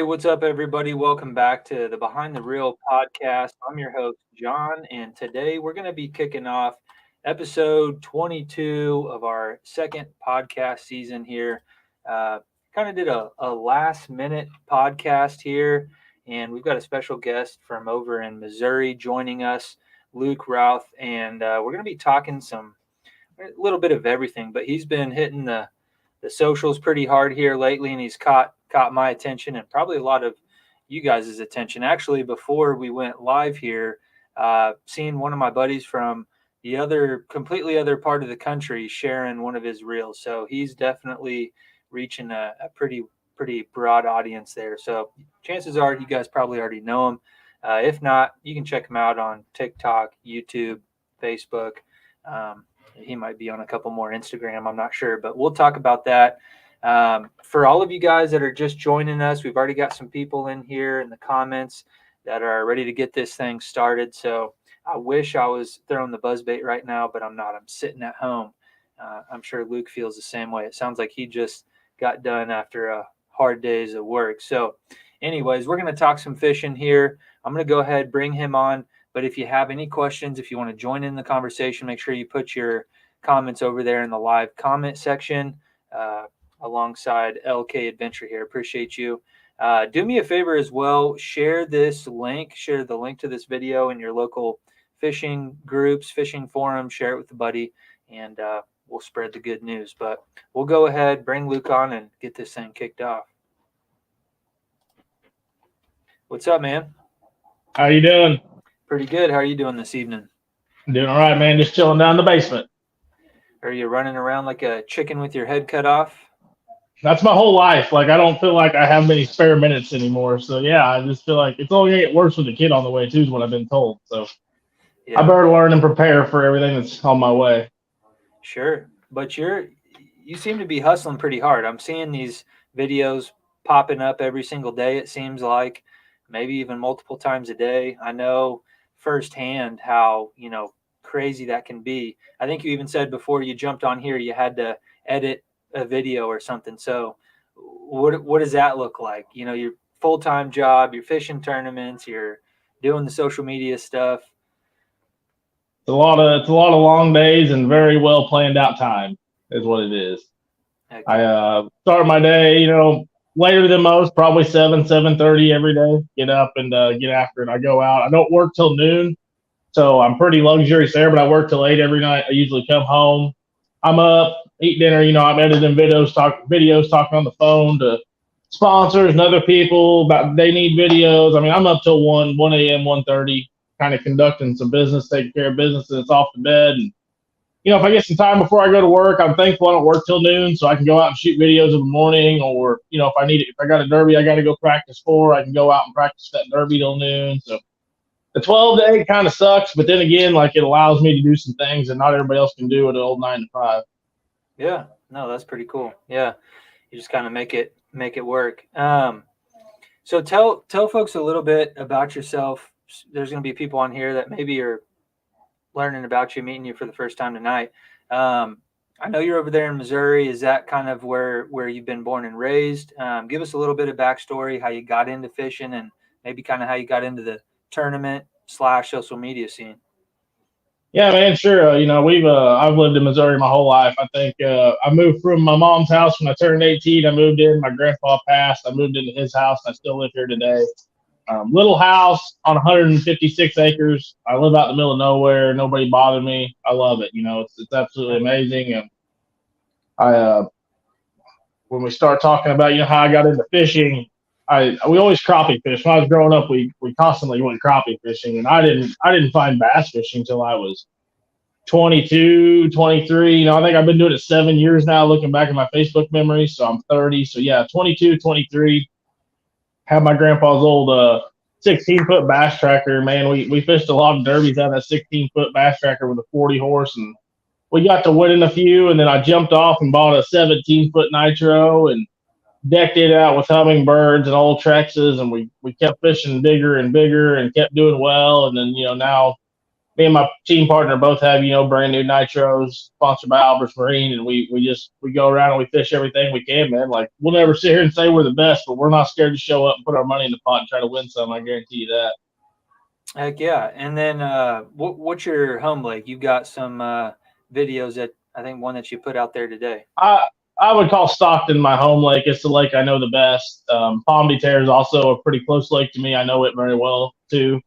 What's up, everybody? Welcome back to the Behind the Reel podcast. I'm your host, John, and today we're going to be kicking off episode 22 of our second podcast season here. Kind of did a last minute podcast here, and we've got a special guest from over in Missouri joining us, Luke Routh, and we're going to be talking a little bit of everything, but he's been hitting the socials pretty hard here lately, and he's caught my attention and probably a lot of you guys' attention. Actually, before we went live here, seeing one of my buddies from the completely other part of the country sharing one of his reels. So he's definitely reaching a pretty broad audience there. So chances are you guys probably already know him. If not, you can check him out on TikTok, YouTube, Facebook. He might be on a couple more Instagram. I'm not sure, but we'll talk about that. For all of you guys that are just joining us, we've already got some people in here in the comments that are ready to get this thing started. So I wish I was throwing the buzzbait right now, but I'm not. I'm sitting at home. I'm sure Luke feels the same way. It sounds like he just got done after a hard days of work. So anyways, we're going to talk some fishing here. I'm going to go ahead, bring him on. But if you have any questions, if you want to join in the conversation, make sure you put your comments over there in the live comment section alongside LK Adventure here. Appreciate you. Do me a favor as well. Share the link to this video in your local fishing groups, fishing forums. Share it with a buddy, and we'll spread the good news. But we'll go ahead, bring Luke on, and get this thing kicked off. What's up, man? How you doing? Pretty good. How are you doing this evening? I'm doing all right, man. Just chilling down in the basement. Are you running around like a chicken with your head cut off? That's my whole life. Like, I don't feel like I have many spare minutes anymore. So, yeah, I just feel like it's only going to get worse with the kid on the way, too, is what I've been told. So, yeah. I better learn and prepare for everything that's on my way. Sure. But you seem to be hustling pretty hard. I'm seeing these videos popping up every single day, it seems like, maybe even multiple times a day. I know firsthand how, crazy that can be. I think you even said before you jumped on here, you had to edit a video or something. So what does that look like? Your full-time job, you're fishing tournaments, you're doing the social media stuff. It's a lot of long days and very well planned out time is what it is. Okay. I start my day, later than most, probably 7:30 every day. Get up and get after it. I go out. I don't work till noon, so I'm pretty luxurious there, but I work till 8 every night. I usually come home. I'm up, eat dinner. I'm editing videos, talking on the phone to sponsors and other people about they need videos. I mean, I'm up till 1 a.m., 1:30, kind of conducting some business, taking care of business, and it's off to bed. And, if I get some time before I go to work, I'm thankful I don't work till noon, so I can go out and shoot videos in the morning. Or, if I got a derby I got to go practice for, I can go out and practice that derby till noon. So the 12-day kind of sucks, but then again, it allows me to do some things that not everybody else can do at an old 9 to 5. Yeah, no, that's pretty cool. Yeah, you just kind of make it work. So tell folks a little bit about yourself. There's going to be people on here that maybe are learning about you, meeting you for the first time tonight. I know you're over there in Missouri. Is that kind of where you've been born and raised? Give us a little bit of backstory, how you got into fishing, and maybe kind of how you got into the tournament / social media scene. Yeah, man, sure. I've lived in Missouri my whole life. I think I moved from my mom's house when I turned 18. I moved in. My grandpa passed. I moved into his house. I still live here today. Little house on 156 acres. I live out in the middle of nowhere. Nobody bothered me. I love it. It's absolutely amazing. And when we start talking about, how I got into fishing, we always crappie fish. When I was growing up, we constantly went crappie fishing, and I didn't find bass fishing until I was 22, 23. I think I've been doing it 7 years now, looking back at my Facebook memories. So I'm 30. So yeah, 22, 23. Had my grandpa's old 16-foot bass tracker. Man, we fished a lot of derbies out of that 16-foot bass tracker with a 40 horse, and we got to winning a few. And then I jumped off and bought a 17-foot nitro and decked it out with hummingbirds and old Trexes, and we kept fishing bigger and bigger and kept doing well. And then now me and my team partner both have, brand new nitros sponsored by Albert's Marine, and we go around and we fish everything we can, man. Like, we'll never sit here and say we're the best, but we're not scared to show up and put our money in the pot and try to win some. I guarantee you that. Heck yeah. And then what's your home lake? You've got some videos that I think one that you put out there today. I would call Stockton my home lake. It's the lake I know the best. Palm de Terre is also a pretty close lake to me. I know it very well too.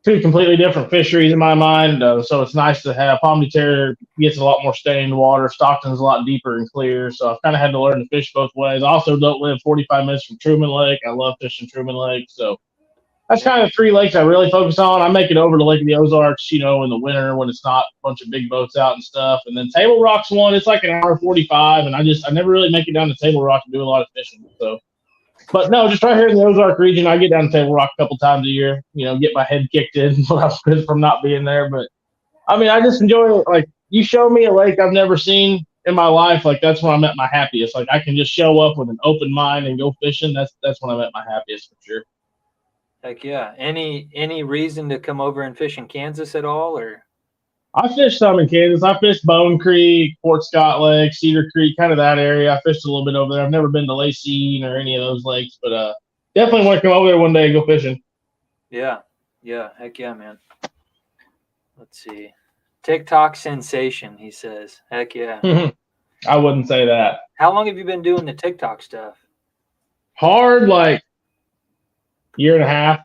Two completely different fisheries in my mind. So it's nice to have. Palm de Terre gets a lot more stained water. Stockton's a lot deeper and clear. So I've kind of had to learn to fish both ways. I also don't live 45 minutes from Truman Lake. I love fishing Truman Lake. So that's kind of three lakes I really focus on. I make it over to Lake of the Ozarks, in the winter when it's not a bunch of big boats out and stuff. And then Table Rock's one. It's like an hour 45, and I never really make it down to Table Rock to do a lot of fishing. So, but no, just right here in the Ozark region, I get down to Table Rock a couple times a year. Get my head kicked in from not being there. But I mean, I just enjoy it. Like, you show me a lake I've never seen in my life, like that's when I'm at my happiest. Like, I can just show up with an open mind and go fishing. That's when I'm at my happiest for sure. Heck yeah. Any reason to come over and fish in Kansas at all, or? I fished some in Kansas. I fished Bone Creek, Fort Scott Lake, Cedar Creek, kind of that area. I fished a little bit over there. I've never been to Lacine or any of those lakes, but definitely want to come over there one day and go fishing. Yeah. Heck yeah, man. Let's see. TikTok sensation, he says. Heck yeah. I wouldn't say that. How long have you been doing the TikTok stuff? Hard, like year and a half.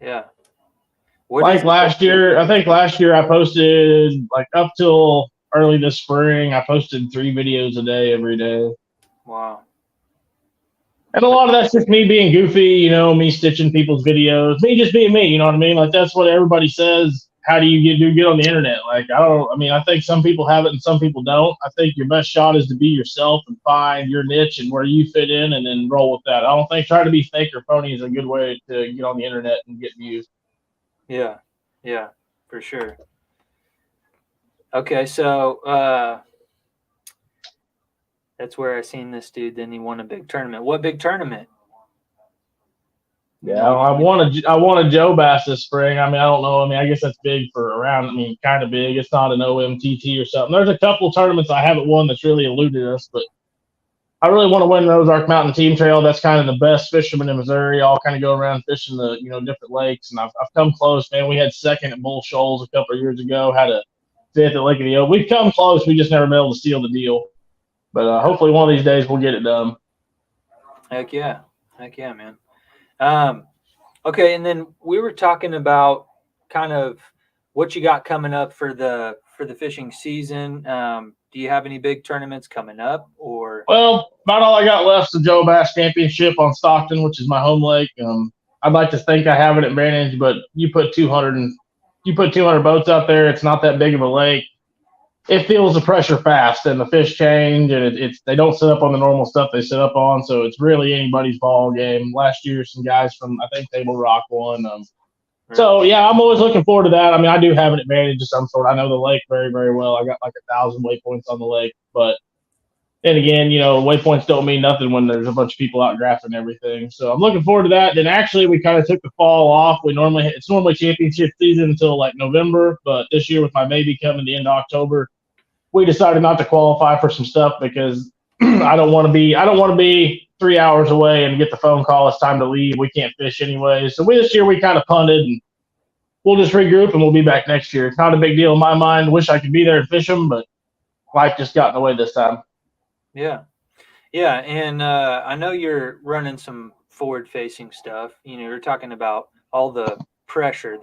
Yeah. I think last year I posted, like, up till early this spring, I posted 3 videos a day every day. Wow. And a lot of that's just me being goofy, me stitching people's videos, me just being me, you know what I mean? Like, that's what everybody says. How do you get on the internet? Like, I think some people have it and some people don't. I think your best shot is to be yourself and find your niche and where you fit in and then roll with that. I don't think trying to be fake or phony is a good way to get on the internet and get views. Yeah, for sure. Okay, so that's where I seen this dude. Then he won a big tournament. What big tournament? Yeah, I won a Joe Bass this spring. I mean, I don't know. I mean, I guess that's big for around. I mean, kind of big. It's not an OMTT or something. There's a couple tournaments I haven't won that's really eluded us, but I really want to win the Ozark Mountain Team Trail. That's kind of the best fishermen in Missouri. All kind of go around fishing the different lakes, and I've come close, man. We had second at Bull Shoals a couple of years ago. Had a fifth at Lake of the Oak. We've come close. We just never been able to seal the deal. But hopefully one of these days we'll get it done. Heck yeah, man. Okay, and then we were talking about kind of what you got coming up for the fishing season. Do you have any big tournaments coming up, or? Well, about all I got left is the Joe Bass Championship on Stockton, which is my home lake. I'd like to think I have it advantage, but you put 200 boats out there. It's not that big of a lake. It feels the pressure fast, and the fish change, and they don't set up on the normal stuff they set up on, so it's really anybody's ball game. Last year, some guys from, I think, Table Rock won. So, yeah, I'm always looking forward to that. I mean, I do have an advantage of some sort. I know the lake very, very well. I got like 1,000 waypoints on the lake, but then again, waypoints don't mean nothing when there's a bunch of people out graphing everything. So I'm looking forward to that. Then actually, we kind of took the fall off. It's normally championship season until like November, but this year with my baby coming the end of October, we decided not to qualify for some stuff because I don't want to be 3 hours away and get the phone call. It's time to leave. We can't fish anyway. So this year we kind of punted, and we'll just regroup and we'll be back next year. It's not a big deal in my mind. Wish I could be there and fish them, but life just got in the way this time. Yeah. And I know you're running some forward-facing stuff. You're talking about all the pressure,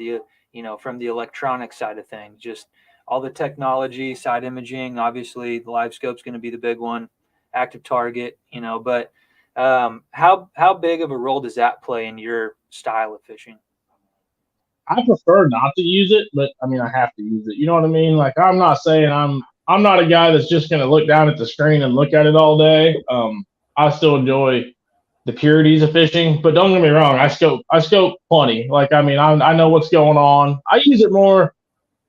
from the electronic side of things, just all the technology, side imaging. Obviously, the live scope's going to be the big one, active target, but how big of a role does that play in your style of fishing? I prefer not to use it, but I mean, I have to use it. You know what I mean? Like, I'm not saying I'm not a guy that's just going to look down at the screen and look at it all day. I still enjoy the purities of fishing, but don't get me wrong. I scope plenty. Like, I mean, I know what's going on. I use it more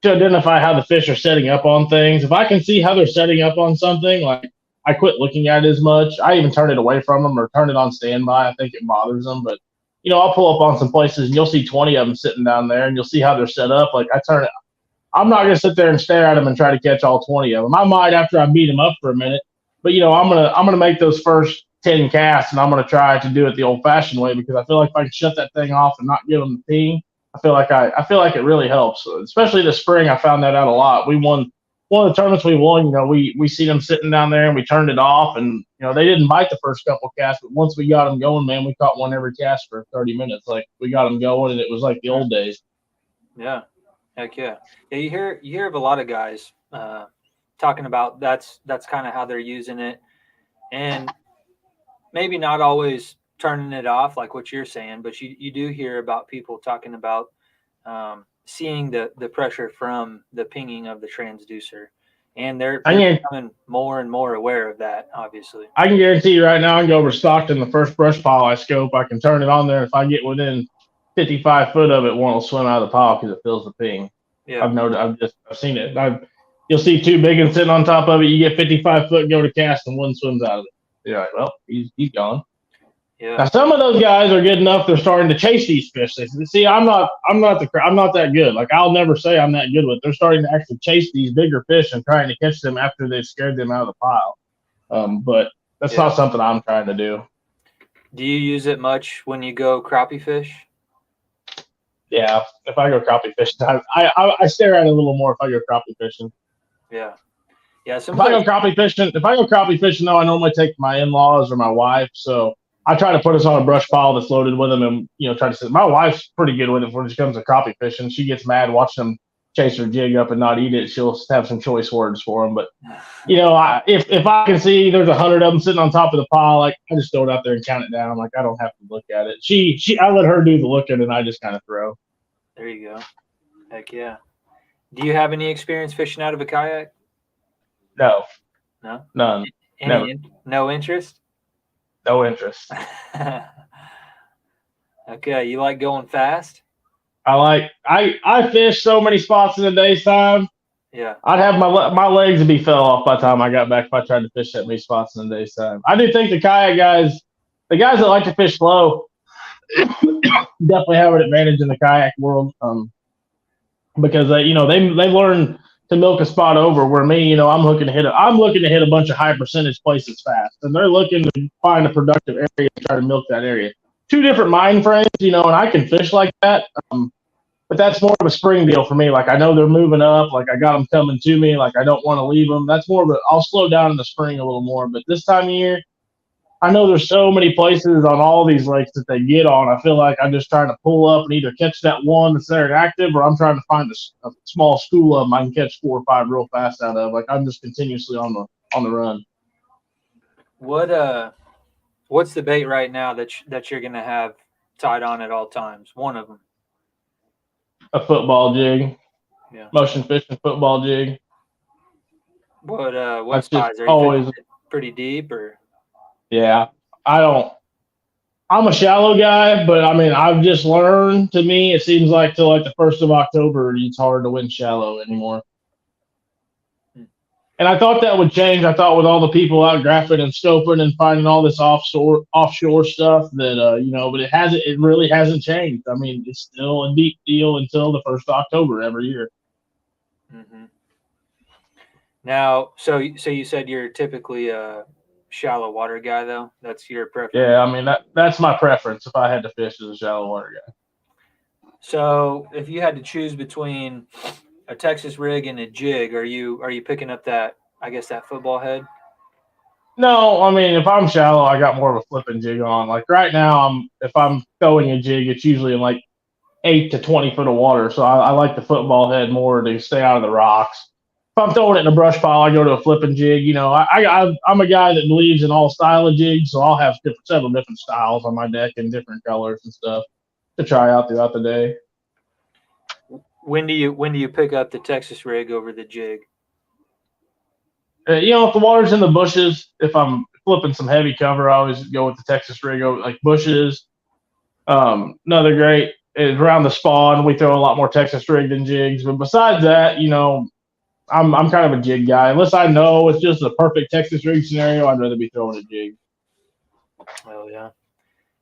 to identify how the fish are setting up on things. If I can see how they're setting up on something, like, I quit looking at it as much. I even turn it away from them or turn it on standby. I think it bothers them, but I'll pull up on some places and you'll see 20 of them sitting down there, and you'll see how they're set up. Like I turn it. I'm not gonna sit there and stare at them and try to catch all 20 of them. I might after I beat them up for a minute, but I'm gonna make those first 10 casts, and I'm gonna try to do it the old-fashioned way, because I feel like if I can shut that thing off and not give them the ping, I feel like it really helps. Especially this spring, I found that out a lot. We won one of the tournaments we won. We see them sitting down there and we turned it off, and they didn't bite the first couple casts, but once we got them going, man, we caught one every cast for 30 minutes. Like we got them going, and it was like the old days. Yeah. Heck yeah. Yeah, you hear of a lot of guys talking about that's kind of how they're using it, and maybe not always turning it off like what you're saying, but you do hear about people talking about seeing the pressure from the pinging of the transducer, and they're becoming more and more aware of that. Obviously, I can guarantee you right now, I can go over stocked in the first brush pile I scope. I can turn it on there. If I get within 55 foot of it, one will swim out of the pile because it feels the ping. Yeah. I've seen it. You'll see two big ones sitting on top of it. You get 55 foot, go to cast, and one swims out of it. You're like, well, he's gone. Yeah. Now some of those guys are good enough; they're starting to chase these fish. They see, I'm not that good. Like I'll never say I'm that good with. They're starting to actually chase these bigger fish and trying to catch them after they've scared them out of the pile. But that's not something I'm trying to do. Do you use it much when you go crappie fish? Yeah, if I go crappie fishing, I stare at it a little more if I go crappie fishing. Yeah. If I go crappie fishing, though, I normally take my in-laws or my wife. So I try to put us on a brush pile that's loaded with them, and try to sit. My wife's pretty good with it when it comes to crappie fishing. She gets mad watching them chase her jig up and not eat it. She'll have some choice words for them. But if I can see there's 100 of them sitting on top of the pile, like I just throw it out there and count it down. Like I don't have to look at it. I let her do the looking, and I just kind of throw. There you go. Heck yeah. Do you have any experience fishing out of a kayak? No. No? None. No interest? No interest. Okay. You like going fast? I fish so many spots in the daytime. Yeah. I'd have my legs would be fell off by the time I got back if I tried to fish that many spots in the daytime. I do think the kayak guys, the guys that like to fish slow, definitely have an advantage in the kayak world, because they learn to milk a spot over, where me, I'm looking to hit a bunch of high percentage places fast, and they're looking to find a productive area and try to milk that area. Two different mind frames, and I can fish like that, but that's more of a spring deal for me. Like I know they're moving up, like I got them coming to me, like I don't want to leave them. That's more of I'll slow down in the spring a little more, but this time of year, I know there's so many places on all these lakes that they get on. I feel like I'm just trying to pull up and either catch that one that's there and active, or I'm trying to find a small school of them I can catch 4 or 5 real fast out of. Like I'm just continuously on the run. What's the bait right now that you're gonna have tied on at all times? One of them. A football jig. Yeah. Motion fishing football jig. What size are you always pretty deep or? Yeah, I'm a shallow guy, but I mean, I've just learned, to me, it seems like till like the 1st of October, it's hard to win shallow anymore. And I thought that would change. I thought with all the people out graphing and scoping and finding all this offshore stuff that, but it really hasn't changed. I mean, it's still a deep deal until the 1st of October every year. Mm-hmm. Now, so you said you're typically shallow water guy, though? That's your preference? Yeah, I mean that's my preference if I had to fish as a shallow water guy. So if you had to choose between a Texas rig and a jig, are you picking up that football head? No, I mean if I'm shallow, I got more of a flipping jig on. Like right now, if I'm throwing a jig, it's usually in like 8 to 20 foot of water. So I like the football head more to stay out of the rocks. If I'm throwing it in a brush pile, I go to a flipping jig. I'm a guy that believes in all style of jigs, so I'll have several different styles on my deck and different colors and stuff to try out throughout the day. When do you pick up the Texas rig over the jig? If the water's in the bushes, if I'm flipping some heavy cover, I always go with the Texas rig over like bushes. Another great is around the spawn. We throw a lot more Texas rig than jigs, but besides that, I'm kind of a jig guy. Unless I know it's just a perfect Texas rig scenario, I'd rather be throwing a jig. Oh yeah.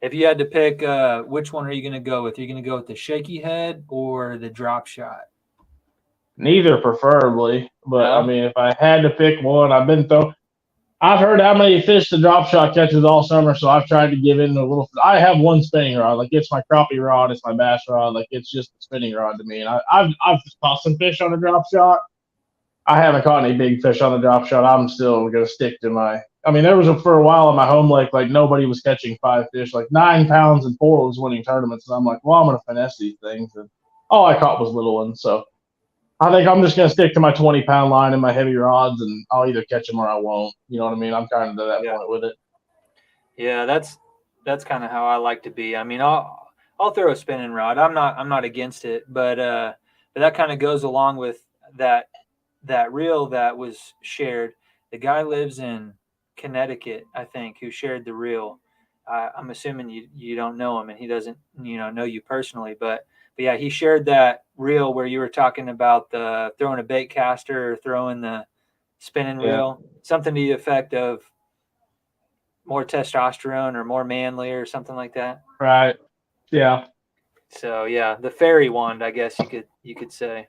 If you had to pick, which one are you going to go with? Are you going to go with the shaky head or the drop shot? Neither, preferably. But I No. mean, if I had to pick one, I've heard how many fish the drop shot catches all summer, so I've tried to give in a little. I have one spinning rod, like it's my crappie rod, it's my bass rod, like it's just a spinning rod to me. And I've caught some fish on a drop shot. I haven't caught any big fish on the drop shot. I'm still gonna stick to my. I mean, for a while in my home lake, like nobody was catching 5 fish, like 9 pounds and 4 was winning tournaments, and I'm like, well, I'm gonna finesse these things, and all I caught was little ones. So I think I'm just gonna stick to my 20-pound line and my heavy rods, and I'll either catch them or I won't. You know what I mean? I'm kind of to that Yeah. point with it. Yeah, that's kind of how I like to be. I mean, I'll throw a spinning rod. I'm not against it, but that kind of goes along with that reel that was shared. The guy lives in Connecticut, I think, who shared the reel. I'm assuming you don't know him, and he doesn't know you personally, but yeah, he shared that reel where you were talking about the throwing a bait caster or throwing the spinning Yeah. reel, something to the effect of more testosterone or more manly or something like that. Right. Yeah. So yeah, the fairy wand, I guess you could say.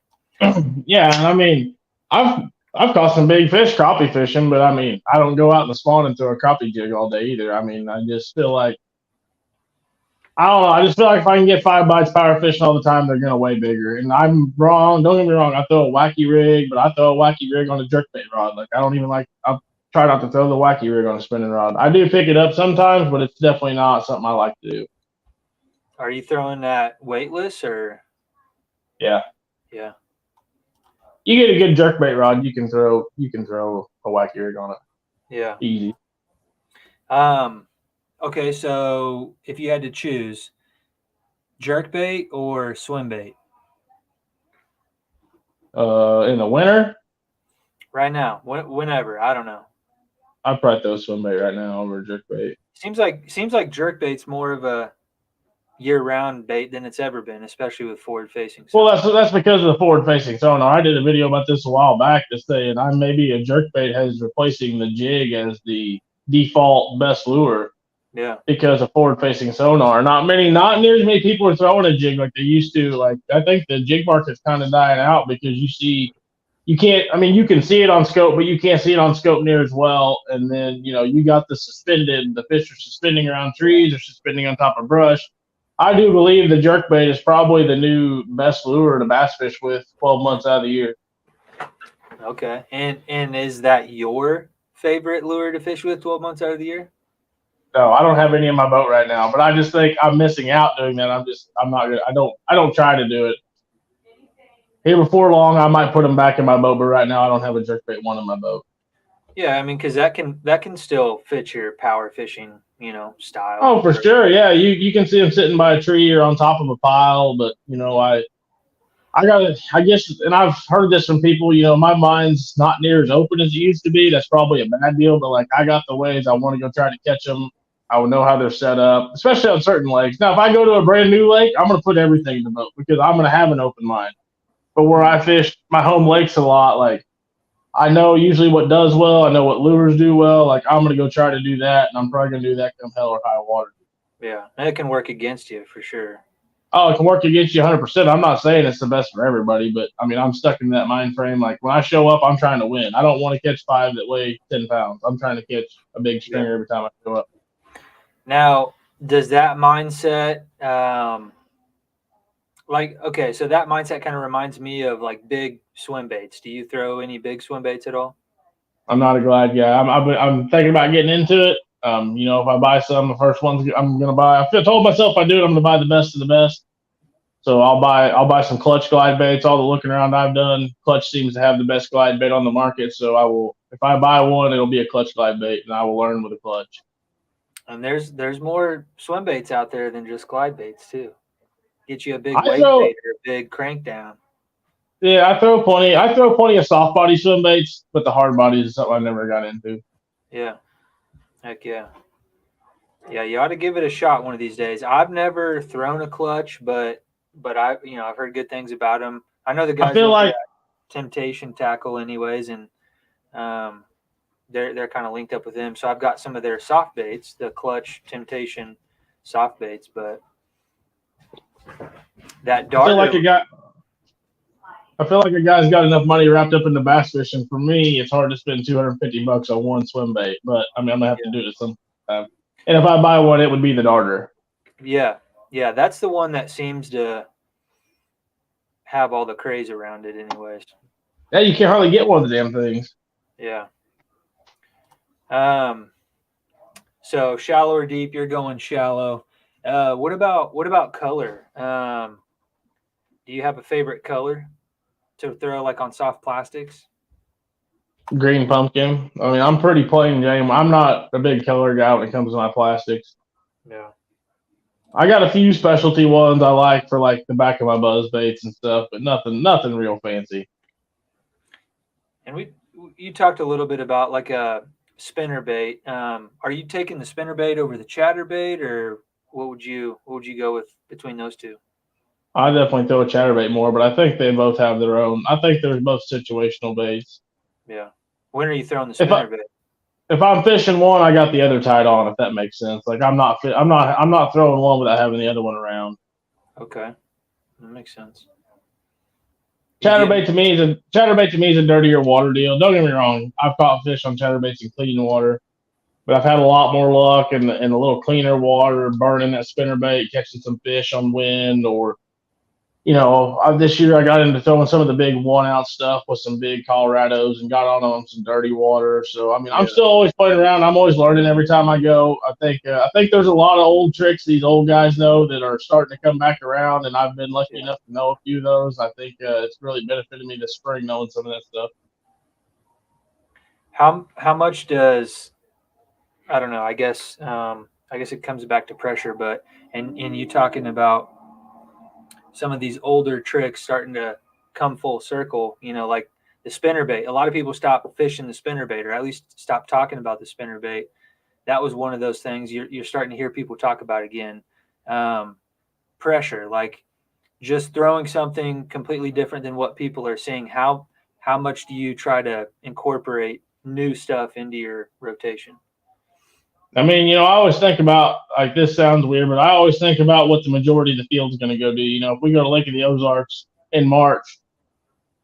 Yeah. And I mean, I've caught some big fish crappie fishing, but I mean, I don't go out in the spawn and throw a crappie jig all day either. I mean, I just feel like I don't know. I just feel like if I can get 5 bites power fishing all the time, they're gonna way bigger. And I'm wrong. Don't get me wrong. I throw a wacky rig, but I throw a wacky rig on a jerkbait rod. Like I don't even like. I try not to throw the wacky rig on a spinning rod. I do pick it up sometimes, but it's definitely not something I like to do. Are you throwing that weightless or Yeah. yeah? You get a good jerkbait rod, you can throw a wacky rig on it. Yeah. Easy. Um okay, so if you had to choose jerk bait or swim bait In the winter, right now, whenever, I don't know. I'd probably throw swim bait right now over jerkbait. Seems like jerk bait's more of a year-round bait than it's ever been, especially with forward-facing Well, sonar. that's because of the forward facing sonar. I did a video about this a while back to saying I maybe a jerkbait has replacing the jig as the default best lure Yeah. because of forward facing sonar. Not near as many people are throwing a jig like they used to. Like I think the jig market's kind of dying out because you can't. I mean, you can see it on scope, but you can't see it on scope near as well. And then you got the fish are suspending around trees or suspending on top of brush. I do believe the jerkbait is probably the new best lure to bass fish with 12 months out of the year. Okay. And is that your favorite lure to fish with 12 months out of the year? No, I don't have any in my boat right now, but I just think I'm missing out doing that. I'm not gonna. I don't try to do it. Here before long, I might put them back in my boat, but right now I don't have a jerkbait one in my boat. Yeah, I mean, because that can still fit your power fishing, style. Oh, for sure. Yeah, you can see them sitting by a tree or on top of a pile, but I got to, I guess, and I've heard this from people, my mind's not near as open as it used to be. That's probably a bad deal, but like I got the ways I want to go try to catch them. I will know how they're set up, especially on certain lakes. Now, if I go to a brand new lake, I'm going to put everything in the boat because I'm going to have an open mind. But where I fish my home lakes a lot, like I know usually what does well. I know what lures do well. Like I'm going to go try to do that, and I'm probably going to do that come hell or high water. Yeah, and it can work against you for sure. Oh, it can work against you 100%. I'm not saying it's the best for everybody, but I mean, I'm stuck in that mind frame. Like when I show up, I'm trying to win. I don't want to catch 5 that weigh 10 pounds. I'm trying to catch a big Yeah. stringer every time I show up. Now, does that mindset, okay, so that mindset kind of reminds me of like big swim baits. Do you throw any big swim baits at all? I'm not a glide guy. I'm thinking about getting into it. If I buy some, the first ones I'm gonna buy. I told myself if I do it, I'm gonna buy the best of the best. So I'll buy some clutch glide baits. All the looking around I've done, clutch seems to have the best glide bait on the market. So I will, if I buy one, it'll be a clutch glide bait, and I will learn with a clutch. And there's more swim baits out there than just glide baits too. Get you a big I wave throw, bait or a big crank down. yeah, I throw plenty of soft body swim baits, but the hard bodies is something I never got into. Yeah, heck yeah. Yeah, you ought to give it a shot one of these days. I've never thrown a clutch, but I've heard good things about them. I know the I guys feel over like at Temptation Tackle, anyways, and um, they're kind of linked up with them. So I've got some of their soft baits, the Clutch Temptation soft baits, but that darter. I feel like a guy's got enough money wrapped up in the bass fishing. For me, it's hard to spend $250 on one swim bait, but I mean, I'm gonna have to do it sometime. And if I buy one, it would be the darter. Yeah, that's the one that seems to have all the craze around it, anyways. Yeah, you can't hardly get one of the damn things. Yeah. So shallow or deep? You're going shallow. What about color? Do you have a favorite color to throw like on soft plastics? Green pumpkin. I mean, I'm pretty plain Jane. I'm not a big color guy when it comes to my plastics. Yeah. I got a few specialty ones I like for like the back of my buzz baits and stuff, but nothing real fancy. And you talked a little bit about like a spinner bait. Are you taking the spinner bait over the chatter bait, or what would you go with between those two? I definitely throw a chatterbait more, but I think they both have their own. I think they're both situational baits. Yeah. When are you throwing the spinner bait? If I'm fishing one, I got the other tied on. If that makes sense. Like I'm not throwing one without having the other one around. Okay, that makes sense. Chatterbait to me is a dirtier water deal. Don't get me wrong. I've caught fish on chatterbaits in clean water, but I've had a lot more luck in a little cleaner water, burning that spinnerbait, catching some fish on wind, or this year I got into throwing some of the big 1 ounce stuff with some big Colorados and got on some dirty water. So I mean, I'm still always playing around. I'm always learning every time I go. I think there's a lot of old tricks these old guys know that are starting to come back around, and I've been lucky enough to know a few of those. I think it's really benefited me this spring knowing some of that stuff. How much does, I don't know, I guess it comes back to pressure, but and you talking about some of these older tricks starting to come full circle, like the spinnerbait. A lot of people stop fishing the spinnerbait, or at least stop talking about the spinnerbait. That was one of those things you're starting to hear people talk about again. Pressure, like just throwing something completely different than what people are seeing. How much do you try to incorporate new stuff into your rotation? I mean, I always think about, like, this sounds weird, but I always think about what the majority of the field's going to go do. If we go to Lake of the Ozarks in March,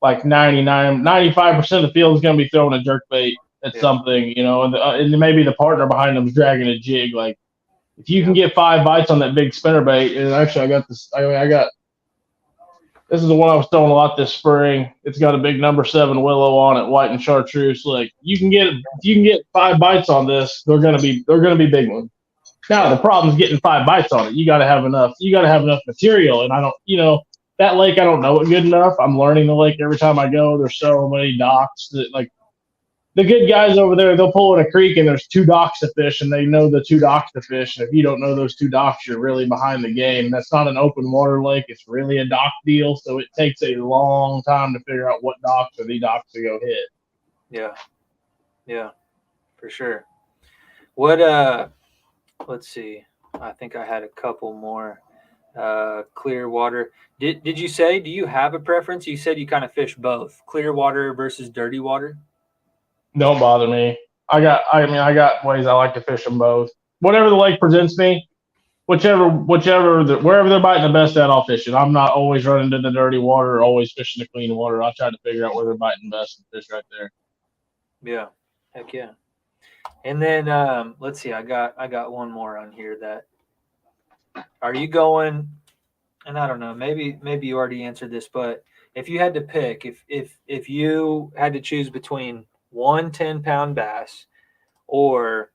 like 95% of the field is going to be throwing a jerk bait at something, and maybe the partner behind them is dragging a jig. Like, if you can get 5 bites on that big spinner bait, and actually this is the one I was throwing a lot this spring. It's got a big number 7 willow on it, white and chartreuse. Like if you can get 5 bites on this, they're gonna be big ones. Now the problem is getting 5 bites on it. You gotta have enough material, and I don't that lake, I don't know it good enough. I'm learning the lake every time I go. There's so many docks that, like, the good guys over there, they'll pull in a creek and there's 2 docks to fish, and they know the 2 docks to fish. And if you don't know those 2 docks, you're really behind the game. That's not an open water lake. It's really a dock deal. So it takes a long time to figure out what docks are the docks to go hit. Yeah. Yeah, for sure. What, let's see. I think I had a couple more. Clear water. Did you say, do you have a preference? You said you kind of fish both, clear water versus dirty water. Don't bother me. I got ways I like to fish them both. Whatever the lake presents me, wherever they're biting the best at, I'll fish it. I'm not always running to the dirty water or always fishing the clean water. I'll try to figure out where they're biting best and fish right there. Yeah, heck yeah. And then let's see. I got one more on here. That, are you going? And I don't know. Maybe you already answered this, but if you had to pick, if you had to choose between one 10-pound bass or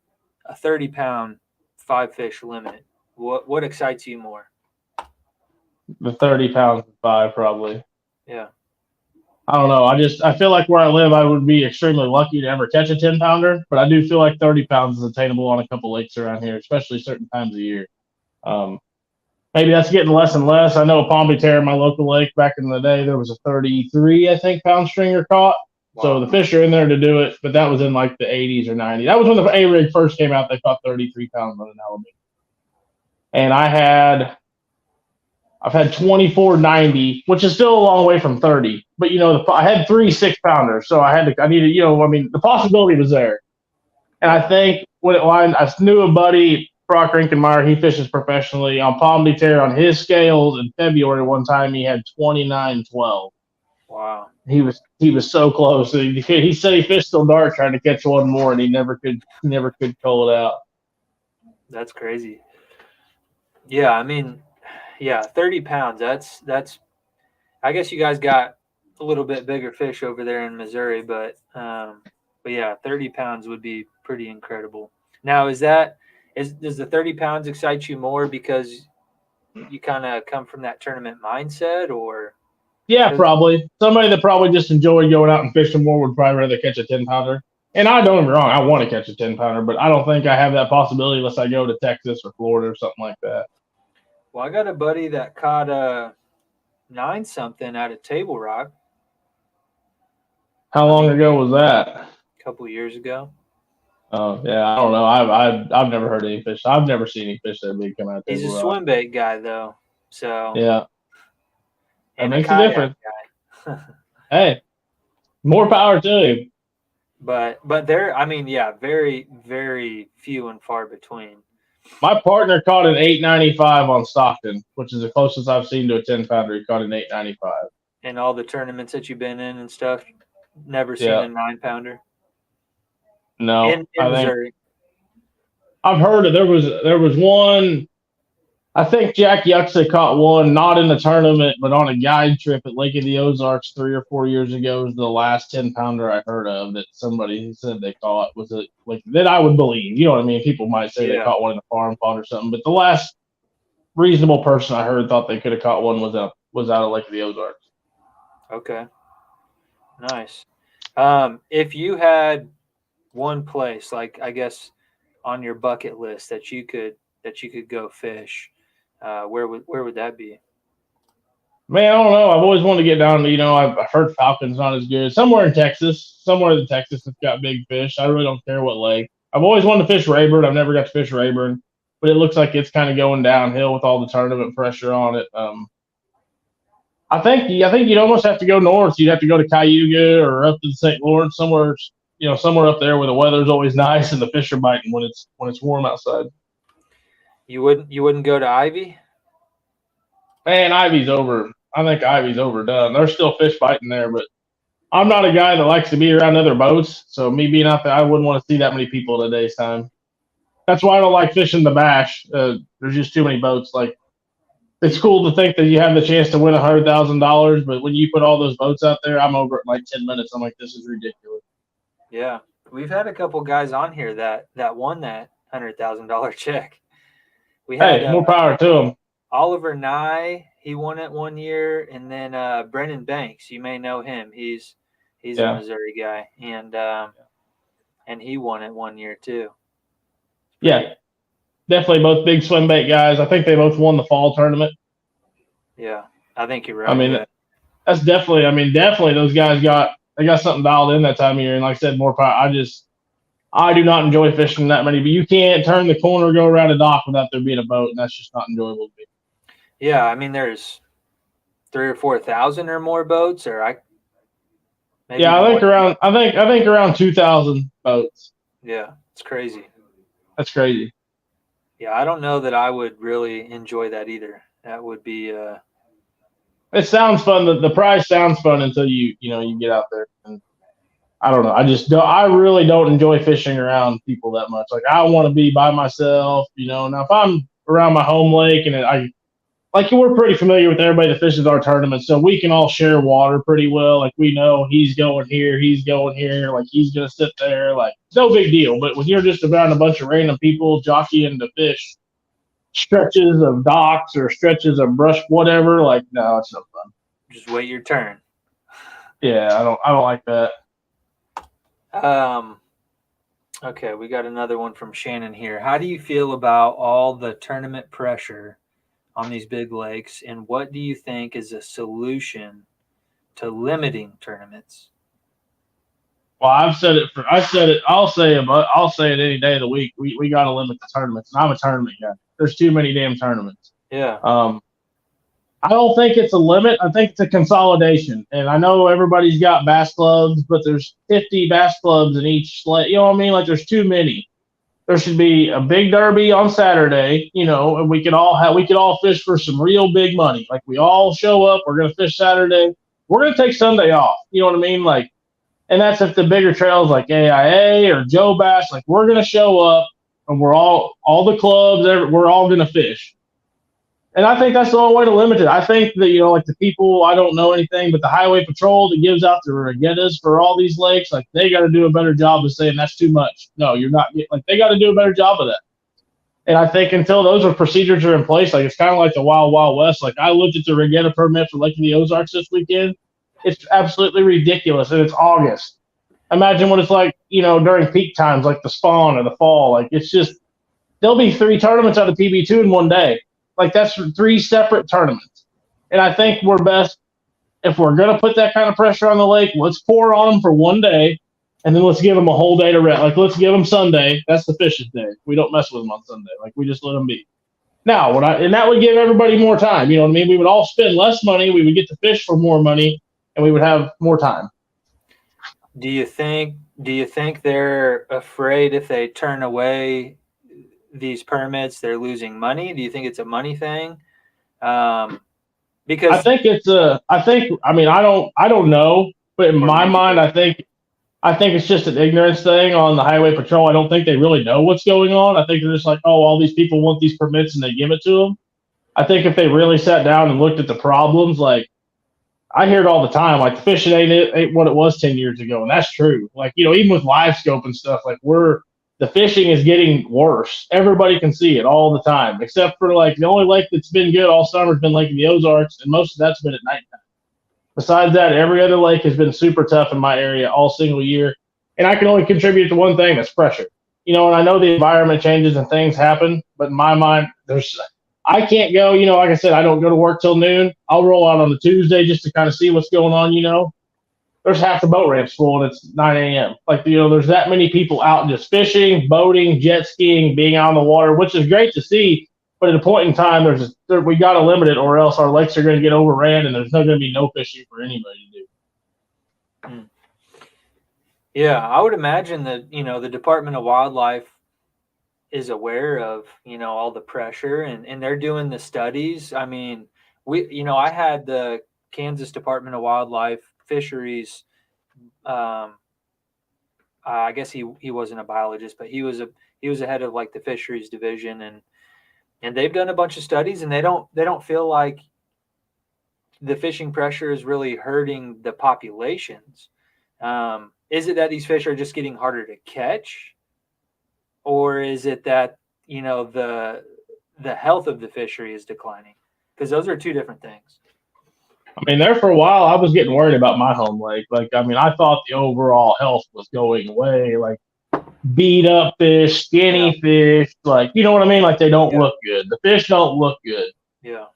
a 30-pound 5-fish limit, what excites you more? The 30 pounds 5, probably. Yeah. I don't know. I feel like where I live, I would be extremely lucky to ever catch a 10-pounder, but I do feel like 30 pounds is attainable on a couple lakes around here, especially certain times of year. Maybe that's getting less and less. I know at Palm Beach, my local lake, back in the day, there was a 33, I think, pound stringer caught. Wow. So the fish are in there to do it, but that was in like the 80s or 90s. That was when the A-rig first came out. They caught 33 pounds on an element. And I've had 24.90, which is still a long way from 30. But, I had 3 6-pounders, so I needed, the possibility was there. And I think I knew a buddy Brock Rinkenmeyer, he fishes professionally on Palm de Terre on his scales in February. One time he had 29-12. Wow. He was so close. He said he fished till dark trying to catch one more, and he never could pull it out. That's crazy. Yeah, I mean, yeah, 30 pounds. That's. I guess you guys got a little bit bigger fish over there in Missouri, but yeah, 30 pounds would be pretty incredible. Now, does the 30 pounds excite you more because you kind of come from that tournament mindset, or? Yeah, probably somebody that probably just enjoyed going out and fishing more would probably rather catch a 10-pounder. And I don't get me wrong, I want to catch a 10-pounder, but I don't think I have that possibility unless I go to Texas or Florida or something like that. Well, I got a buddy that caught a 9-something out of Table Rock. How long ago was that? A couple years ago. Oh yeah, I don't know. I've never heard any fish. I've never seen any fish that big come out of Table He's a Rock. swim bait guy though, so yeah, and that makes a difference. Guy. Hey, more power to him. But they're, I mean, yeah, very, very few and far between. My partner caught an 895 on Stockton, which is the closest I've seen to a 10-pounder. He caught an 895. And all the tournaments that you've been in and stuff, never seen a 9-pounder. No, in Missouri. I've heard it. There was one. I think Jack Yuxa caught one, not in the tournament, but on a guide trip at Lake of the Ozarks 3 or 4 years ago. Was the last 10-pounder I heard of that somebody said they caught. Was it like that? I would believe. You know what I mean? People might say they caught one in a farm pond or something, but the last reasonable person I heard thought they could have caught one was out of Lake of the Ozarks. Okay, nice. If you had one place, like I guess on your bucket list that you could go fish, where would that be? Man, I don't know. I've always wanted to get down to, I've heard Falcon's not as good. Somewhere in Texas that's got big fish. I really don't care what lake. I've always wanted to fish Rayburn. I've never got to fish Rayburn, but it looks like it's kind of going downhill with all the tournament pressure on it. I think you'd almost have to go north. You'd have to go to Cayuga or up to the St. Lawrence, somewhere up there where the weather's always nice and the fish are biting when it's warm outside. You wouldn't go to Ivy? Man, Ivy's over. I think Ivy's overdone. There's still fish biting there, but I'm not a guy that likes to be around other boats. So me being out there, I wouldn't want to see that many people at a day's time. That's why I don't like fishing the Bash. There's just too many boats. Like, it's cool to think that you have the chance to win $100,000, but when you put all those boats out there, I'm over it in like 10 minutes. I'm like, this is ridiculous. Yeah, we've had a couple guys on here that won that $100,000 check. We had more power to them. Oliver Nye, he won it one year, and then Brennan Banks, you may know him. He's a Missouri guy, and he won it one year too. Yeah, definitely both big swim bait guys. I think they both won the fall tournament. Yeah, I think you're right. I mean, that's definitely those guys got something dialed in that time of year. And like I said, more power. I do not enjoy fishing that many, but you can't turn the corner, go around a dock without there being a boat, and that's just not enjoyable to me. Yeah, I mean, there's 3,000 or 4,000 or more boats, I think around 2,000 boats. Yeah, it's crazy. That's crazy. Yeah, I don't know that I would really enjoy that either. That would be. It sounds fun. The prize sounds fun until you get out there. And I don't know. I really don't enjoy fishing around people that much. Like, I want to be by myself. Now if I'm around my home lake and we're pretty familiar with everybody that fishes our tournament, so we can all share water pretty well. Like, we know he's going here, like he's gonna sit there, like it's no big deal. But when you're just around a bunch of random people jockeying to fish stretches of docks or stretches of brush, whatever, like, no, it's no fun. Just wait your turn. Yeah, I don't like that. Okay, we got another one from Shannon here. How do you feel about all the tournament pressure on these big lakes, and what do you think is a solution to limiting tournaments? Well, I'll say it any day of the week. We got to limit the tournaments. And I'm a tournament guy. There's too many damn tournaments. Yeah. I don't think it's a limit. I think it's a consolidation. And I know everybody's got bass clubs, but there's 50 bass clubs in each slate. You know what I mean? Like, there's too many. There should be a big derby on Saturday, and we could all fish for some real big money. Like we all show up, we're gonna fish Saturday, we're gonna take Sunday off. You know what I mean? Like, and that's if the bigger trails like AIA or Joe Bass, like we're gonna show up and we're all the clubs, we're all gonna fish. And I think that's the only way to limit it. I think that, like the people, I don't know anything, but the highway patrol that gives out the regattas for all these lakes, like they got to do a better job of saying that's too much. No, you're not. Like they got to do a better job of that. And I think until those procedures are in place, like it's kind of like the Wild Wild West. Like I looked at the regatta permit for Lake of the Ozarks this weekend. It's absolutely ridiculous, and it's August. Imagine what it's like, during peak times, like the spawn or the fall. Like it's just there'll be 3 tournaments out of PB2 in one day. Like that's 3 separate tournaments. And I think we're best if we're going to put that kind of pressure on the lake, let's pour on them for one day and then let's give them a whole day to rest. Like let's give them Sunday. That's the fishing day. We don't mess with them on Sunday. Like we just let them be. Now, and that would give everybody more time. You know what I mean? We would all spend less money. We would get to fish for more money and we would have more time. Do you think they're afraid if they turn away these permits, they're losing money? Do you think it's a money thing? Because I think I don't know, but in my mind, I think it's just an ignorance thing on the highway patrol. I don't think they really know what's going on. I think they're just like, oh, all these people want these permits and they give it to them. I think if they really sat down and looked at the problems, like I hear it all the time, like the fishing ain't what it was 10 years ago. And that's true. Like, even with live scope and stuff, like the fishing is getting worse. Everybody can see it all the time, except for like the only lake that's been good all summer has been Lake of the Ozarks, and most of that's been at nighttime. Besides that, every other lake has been super tough in my area all single year, and I can only contribute to one thing: that's pressure. And I know the environment changes and things happen, but in my mind, I can't go. Like I said, I don't go to work till noon. I'll roll out on the Tuesday just to kind of see what's going on. There's half the boat ramps full and it's 9 a.m. Like, there's that many people out just fishing, boating, jet skiing, being out on the water, which is great to see. But at a point in time, we got to limit it or else our lakes are going to get overran and there's not going to be no fishing for anybody to do. Yeah, I would imagine that, the Department of Wildlife is aware of, all the pressure and they're doing the studies. I mean, I had the Kansas Department of Wildlife Fisheries. I guess he wasn't a biologist, but he was a head of like the fisheries division, and they've done a bunch of studies, and they don't feel like the fishing pressure is really hurting the populations. Is it that these fish are just getting harder to catch, or is it that the health of the fishery is declining? Because those are 2 different things. I mean, there for a while, I was getting worried about my home lake. Like, I mean, I thought the overall health was going away. Like, beat up fish, skinny fish, like, you know what I mean? Like, they don't look good. The fish don't look good. Yeah.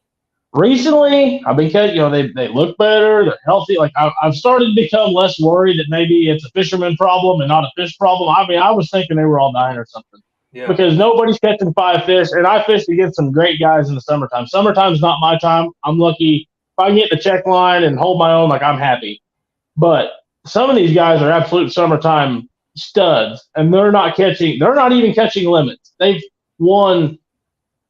Recently, I've been catching, they look better, they're healthy. Like, I've started to become less worried that maybe it's a fisherman problem and not a fish problem. I mean, I was thinking they were all dying or something. Yeah. Because nobody's catching 5 fish, and I fished against some great guys in the summertime. Summertime's not my time. I'm lucky. If I can get the check line and hold my own, like, I'm happy. But some of these guys are absolute summertime studs, and they're not even catching limits. They've won,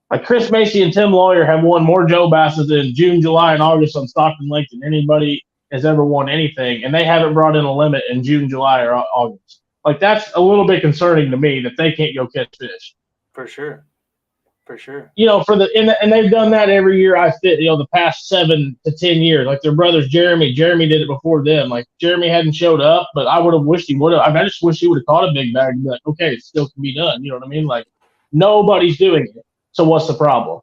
like Chris Macy and Tim Lawyer have won more Joe Basses in June, July, and August on Stockton Lake than anybody has ever won anything, and they haven't brought in a limit in June, July, or August. Like, that's a little bit concerning to me that they can't go catch fish. For sure. For sure. And they've done that every year the past 7 to 10 years. Like their brothers, Jeremy did it before them. Like Jeremy hadn't showed up, but I would have wished he would have. I mean, I just wish he would have caught a big bag and be like, okay, it still can be done. You know what I mean? Like nobody's doing it. So what's the problem?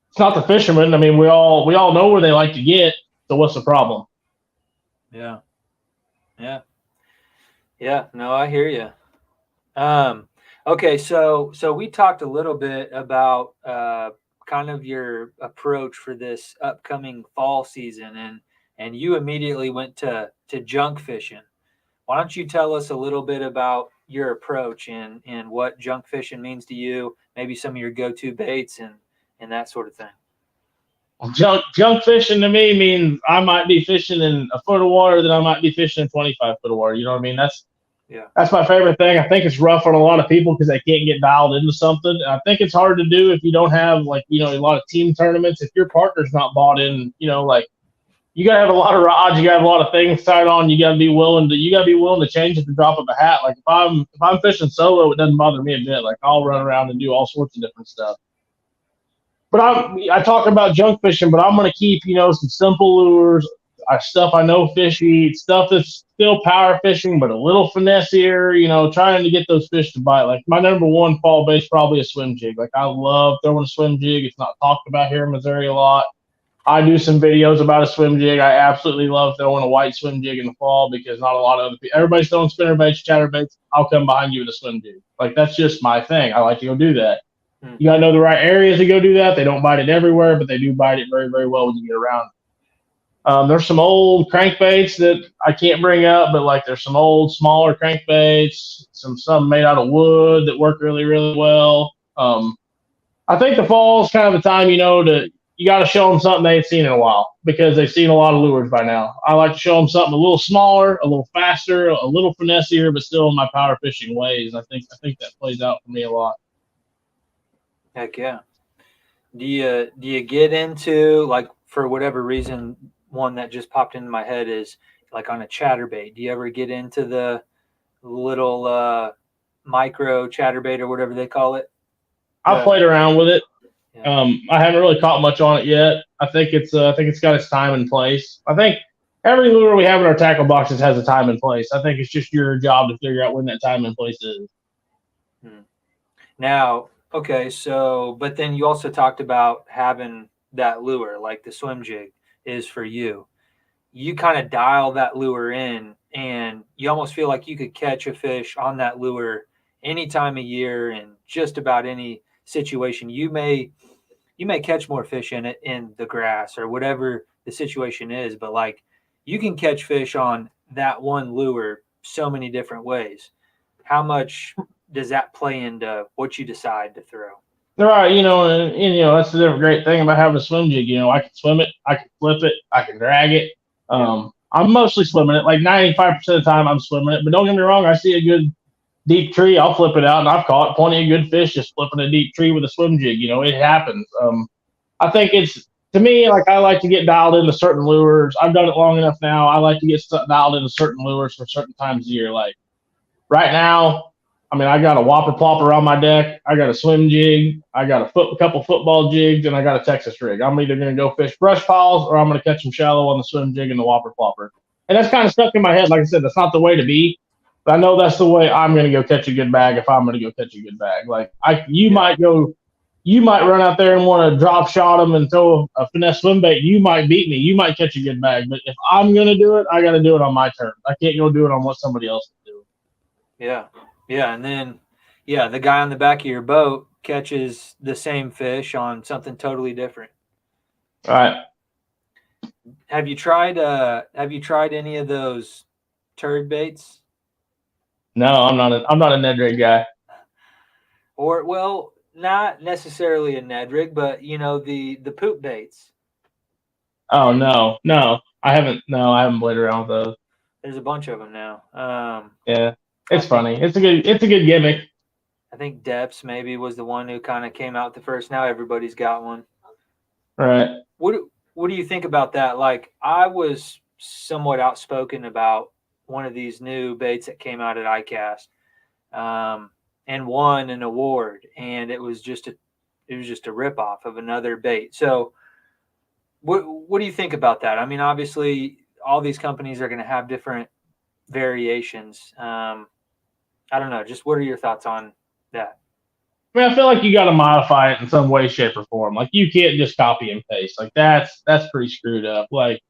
It's not the fishermen. I mean, we all know where they like to get. So what's the problem? Yeah. Yeah. Yeah. No, I hear you. Okay, so we talked a little bit about kind of your approach for this upcoming fall season, and you immediately went to junk fishing. Why don't you tell us a little bit about your approach and what junk fishing means to you, maybe some of your go-to baits and that sort of thing? Junk fishing to me means I might be fishing in a foot of water that I might be fishing in 25 foot of water. You know what I mean? Yeah. That's my favorite thing. I think it's rough on a lot of people because they can't get dialed into something. And I think it's hard to do if you don't have like, a lot of team tournaments. If your partner's not bought in, like you gotta have a lot of rods, you gotta have a lot of things tied on, you gotta be willing to change at the drop of a hat. Like if I'm fishing solo, it doesn't bother me a bit. Like I'll run around and do all sorts of different stuff. But I talk about junk fishing, but I'm gonna keep, some simple lures, stuff I know fish eat, stuff that's still power fishing, but a little finessier, trying to get those fish to bite. Like my number one fall base probably a swim jig. Like I love throwing a swim jig. It's not talked about here in Missouri a lot. I do some videos about a swim jig. I absolutely love throwing a white swim jig in the fall because not a lot of other people, everybody's throwing spinner baits, chatter baits. I'll come behind you with a swim jig. Like that's just my thing. I like to go do that. You got to know the right areas to go do that. They don't bite it everywhere, but they do bite it very, very well when you get around. There's some old crankbaits that I can't bring up, but like there's some old smaller crankbaits, some made out of wood that work really, really well. I think the fall is kind of the time, you got to show them something they ain't seen in a while because they've seen a lot of lures by now. I like to show them something a little smaller, a little faster, a little finessier, but still in my power fishing ways. I think that plays out for me a lot. Heck yeah. Do you get into, like, for whatever reason, one that just popped into my head is like on a chatterbait. Do you ever get into the little micro chatterbait or whatever they call it? I've played around with it. Yeah. I haven't really caught much on it yet. I think it's got its time and place. I think every lure we have in our tackle boxes has a time and place. I think it's just your job to figure out when that time and place is. Now, okay, so but then you also talked about having that lure, like the swim jig is for you. You kind of dial that lure in and you almost feel like you could catch a fish on that lure any time of year in just about any situation. You may catch more fish in it in the grass or whatever the situation is, but like you can catch fish on that one lure so many different ways. How much does that play into what you decide to throw? Right, that's the great thing about having a swim jig. I can swim it, I can flip it, I can drag it. I'm mostly swimming it. Like 95% of the time, I'm swimming it. But don't get me wrong, I see a good deep tree, I'll flip it out, and I've caught plenty of good fish just flipping a deep tree with a swim jig. It happens. I think to me, like I like to get dialed into certain lures. I've done it long enough now. I like to get dialed into certain lures for certain times of year. Like right now, I got a whopper plopper on my deck. I got a swim jig. I got a couple football jigs, and I got a Texas rig. I'm either going to go fish brush piles or I'm going to catch them shallow on the swim jig and the whopper plopper. And that's kind of stuck in my head. Like I said, that's not the way to be. But I know that's the way I'm going to go catch a good bag if I'm going to go catch a good bag. Like you might run out there and want to drop shot them and throw a finesse swim bait. You might beat me. You might catch a good bag. But if I'm going to do it, I got to do it on my terms. I can't go do it on what somebody else is doing. Yeah. Yeah. And then, the guy on the back of your boat catches the same fish on something totally different. All right. Have you tried any of those turd baits? No, I'm not a Ned rig guy. Or, well, not necessarily a Ned rig, but the poop baits. Oh no, I haven't played around with those. There's a bunch of them now. Yeah, it's funny. It's a good gimmick. I think Depps maybe was the one who kind of came out the first. Now everybody's got one. Right. What do you think about that? Like I was somewhat outspoken about one of these new baits that came out at ICAST, and won an award, and it was just a ripoff of another bait. So, what do you think about that? Obviously, all these companies are going to have different variations. I don't know. Just what are your thoughts on that? I feel like you got to modify it in some way, shape, or form. Like you can't just copy and paste. Like that's pretty screwed up. Like.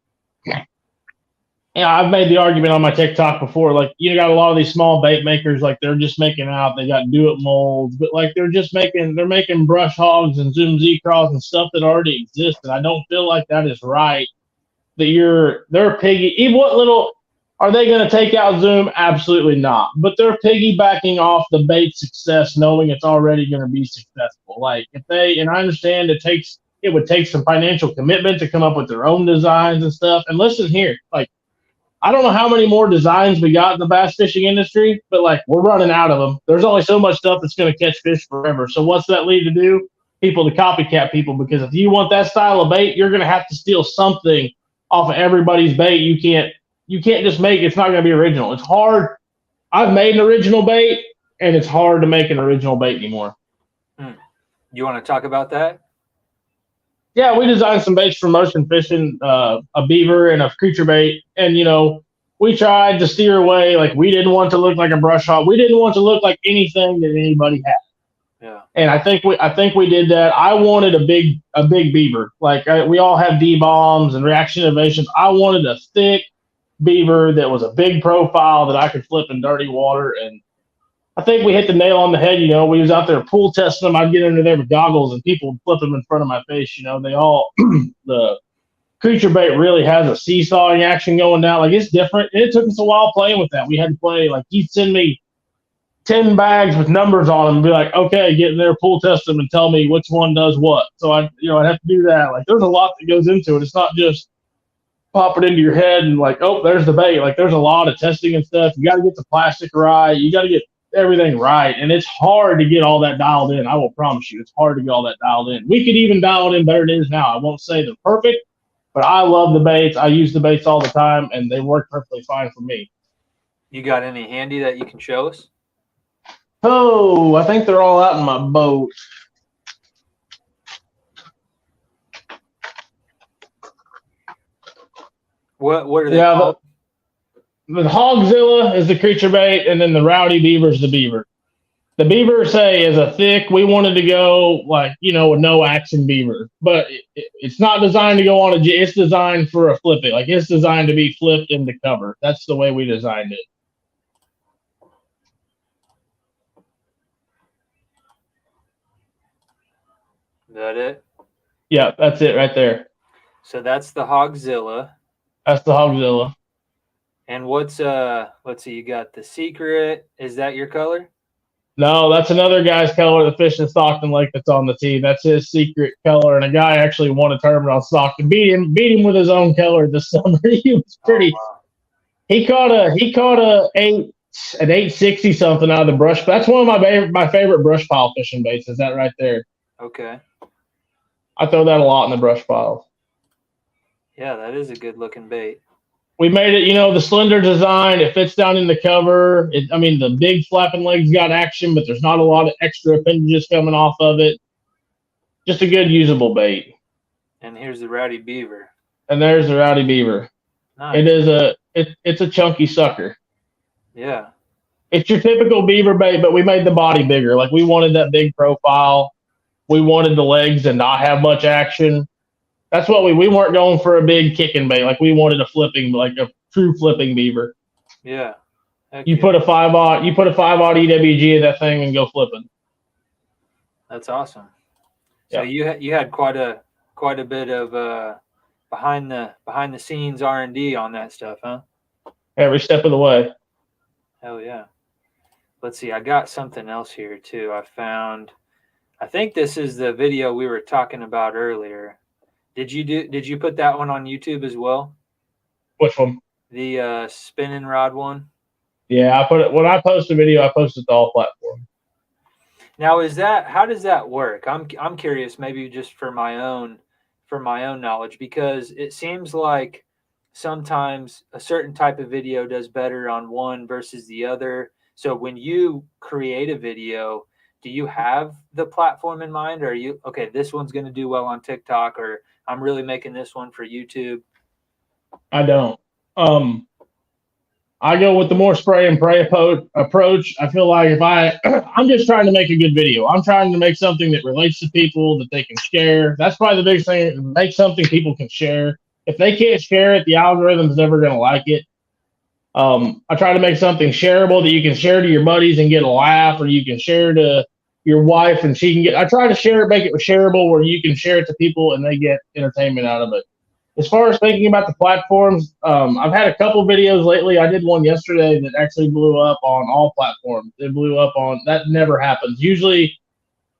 I've made the argument on my TikTok before. Like, got a lot of these small bait makers, like they're just making out. They got do it molds, but like they're making brush hogs and Zoom Z craws and stuff that already exists. And I don't feel like that is right. That they're piggy. Even what little are they going to take out Zoom? Absolutely not. But they're piggybacking off the bait success, knowing it's already going to be successful. Like and I understand it would take some financial commitment to come up with their own designs and stuff. And listen here, like. I don't know how many more designs we got in the bass fishing industry, but like we're running out of them. There's only so much stuff that's going to catch fish forever. So what's that lead to do? People to copycat people, because if you want that style of bait, you're going to have to steal something off of everybody's bait. You can't just make it's not going to be original. It's hard. I've made an original bait, and it's hard to make an original bait anymore. You want to talk about that? Yeah, we designed some baits for motion fishing, a beaver and a creature bait, and we tried to steer away. Like we didn't want to look like a brush hog. We didn't want to look like anything that anybody had. Yeah. And I think we did that. I wanted a big beaver. Like we all have D-bombs and reaction innovations. I wanted a thick beaver that was a big profile that I could flip in dirty water. And I think we hit the nail on the head. We was out there pool testing them. I'd get under there with goggles and people would flip them in front of my face. They all, the creature bait really has a seesawing action going now. Like it's different. And it took us a while playing with that. We had to play, like he'd send me 10 bags with numbers on them and be like, okay, get in there, pool test them and tell me which one does what. So I'd have to do that. Like there's a lot that goes into it. It's not just pop it into your head and like, oh, there's the bait. Like there's a lot of testing and stuff. You got to get the plastic right. You got to get everything right. And it's hard to get all that dialed in. I will promise you, it's hard to get all that dialed in. We could even dial it in better than it is now. I won't say they're perfect, but I love the baits. I use the baits all the time and they work perfectly fine for me. You got any handy that you can show us? Oh, I think they're all out in my boat. What are they called? The Hogzilla is the creature bait, and then the Rowdy Beaver is the beaver. The beaver, say, is a thick. We wanted to go like a no action beaver, but it's not designed to go on it's designed for a flip it. Like it's designed to be flipped into cover. That's the way we designed it. Is that it? Yeah, that's it right there. So that's the Hogzilla. That's the Hogzilla. And what's let's see, you got the Secret. Is that your color? No, that's another guy's color, the fish in Stockton Lake that's on the team. That's his secret color. And a guy actually won a tournament on Stockton. Beat him with his own color this summer. He was pretty He caught an 860 something out of the brush. That's one of my favorite brush pile fishing baits, is that right there. Okay. I throw that a lot in the brush piles. Yeah, that is a good looking bait. We made it, the slender design. It fits down in the cover. The big flapping legs got action, but there's not a lot of extra appendages coming off of it. Just a good usable bait. And here's the Rowdy Beaver. And there's the Rowdy Beaver. Nice. It's a chunky sucker. Yeah. It's your typical beaver bait, but we made the body bigger. Like we wanted that big profile. We wanted the legs to not have much action. That's what we weren't going for a big kicking bait. Like we wanted a true flipping beaver. Yeah. You put a 5/0 EWG in that thing and go flipping. That's awesome. So yeah. you had quite a bit of behind the scenes R&D on that stuff, huh? Every step of the way. Hell yeah. Let's see. I got something else here too. I think this is the video we were talking about earlier. Did you put that one on YouTube as well? Which one? The spinning rod one? Yeah, I put it when I post a video, I post it to all platforms. Now how does that work? I'm curious, maybe just for my own knowledge, because it seems like sometimes a certain type of video does better on one versus the other. So when you create a video, do you have the platform in mind, or are you okay, this one's going to do well on TikTok, or I'm really making this one for YouTube? I don't. I go with the more spray and pray approach. I feel like I'm just trying to make a good video. I'm trying to make something that relates to people, that they can share. That's probably the biggest thing. Make something people can share. If they can't share it, the algorithm's never going to like it. I try to make something shareable that you can share to your buddies and get a laugh, or you can share to your wife and she can get. I try to make it shareable where you can share it to people and they get entertainment out of it. As far as thinking about the platforms, I've had a couple videos lately. I did one yesterday that actually blew up on all platforms. It blew up on, that never happens. Usually,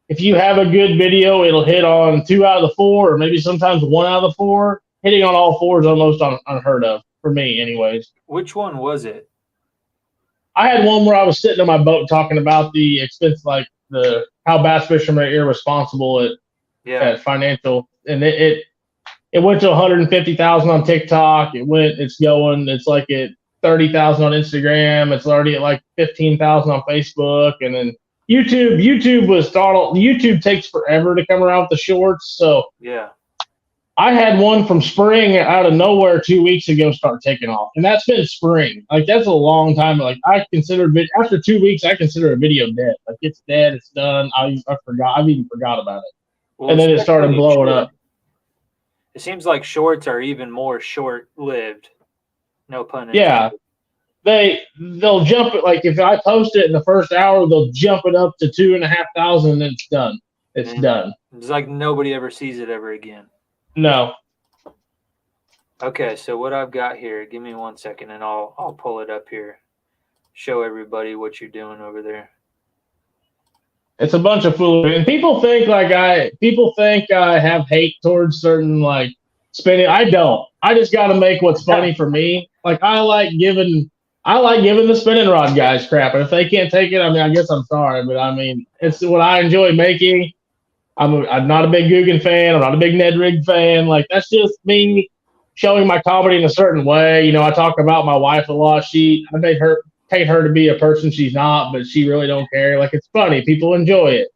if you have a good video, it'll hit on 2 out of the 4, or maybe sometimes 1 out of the 4. Hitting on all 4 is almost unheard of. for me, anyways. Which one was it? I had one where I was sitting on my boat talking about the expense, like the how bass fishermen are irresponsible at financial, and it went to 150,000 on TikTok. It's like at 30,000 on Instagram. It's already at like 15,000 on Facebook, and then YouTube takes forever to come around with the shorts. So yeah, I had one from spring out of nowhere 2 weeks ago start taking off, and that's been spring. Like that's a long time. Like after 2 weeks, I consider a video dead. Like it's dead, it's done. I forgot. I've even forgot about it, well, and then it started blowing up. It seems like shorts are even more short-lived. No pun intended. Yeah, they'll jump it. Like if I post it in the first hour, they'll jump it up to 2,500, and it's done. It's done. It's like nobody ever sees it ever again. No. Okay, so what I've got here, give me 1 second, and I'll pull it up here. Show everybody what you're doing over there. It's a bunch of foolery, and people think I have hate towards certain like spinning. I don't. I just got to make what's funny for me. Like I like giving the spinning rod guys crap, and if they can't take it, I mean, I guess I'm sorry, but I mean, it's what I enjoy making. I'm not a big Guggen fan. I'm not a big Ned Rig fan. Like that's just me showing my comedy in a certain way. You know, I talk about my wife a lot. I made her paint her to be a person she's not, but she really don't care. Like it's funny. People enjoy it.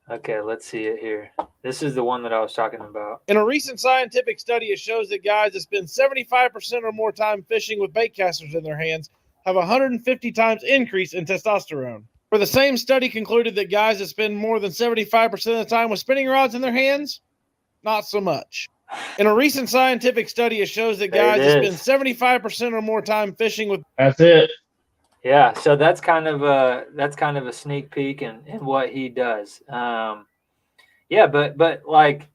Okay, let's see it here. This is the one that I was talking about. In a recent scientific study, it shows that guys that spend 75% or more time fishing with bait casters in their hands have 150 times increase in testosterone. For the same study concluded that guys that spend more than 75% of the time with spinning rods in their hands, not so much. In a recent scientific study, it shows that guys that spend 75% or more time fishing with. That's it. Yeah, so that's kind of a sneak peek in what he does. Yeah, but like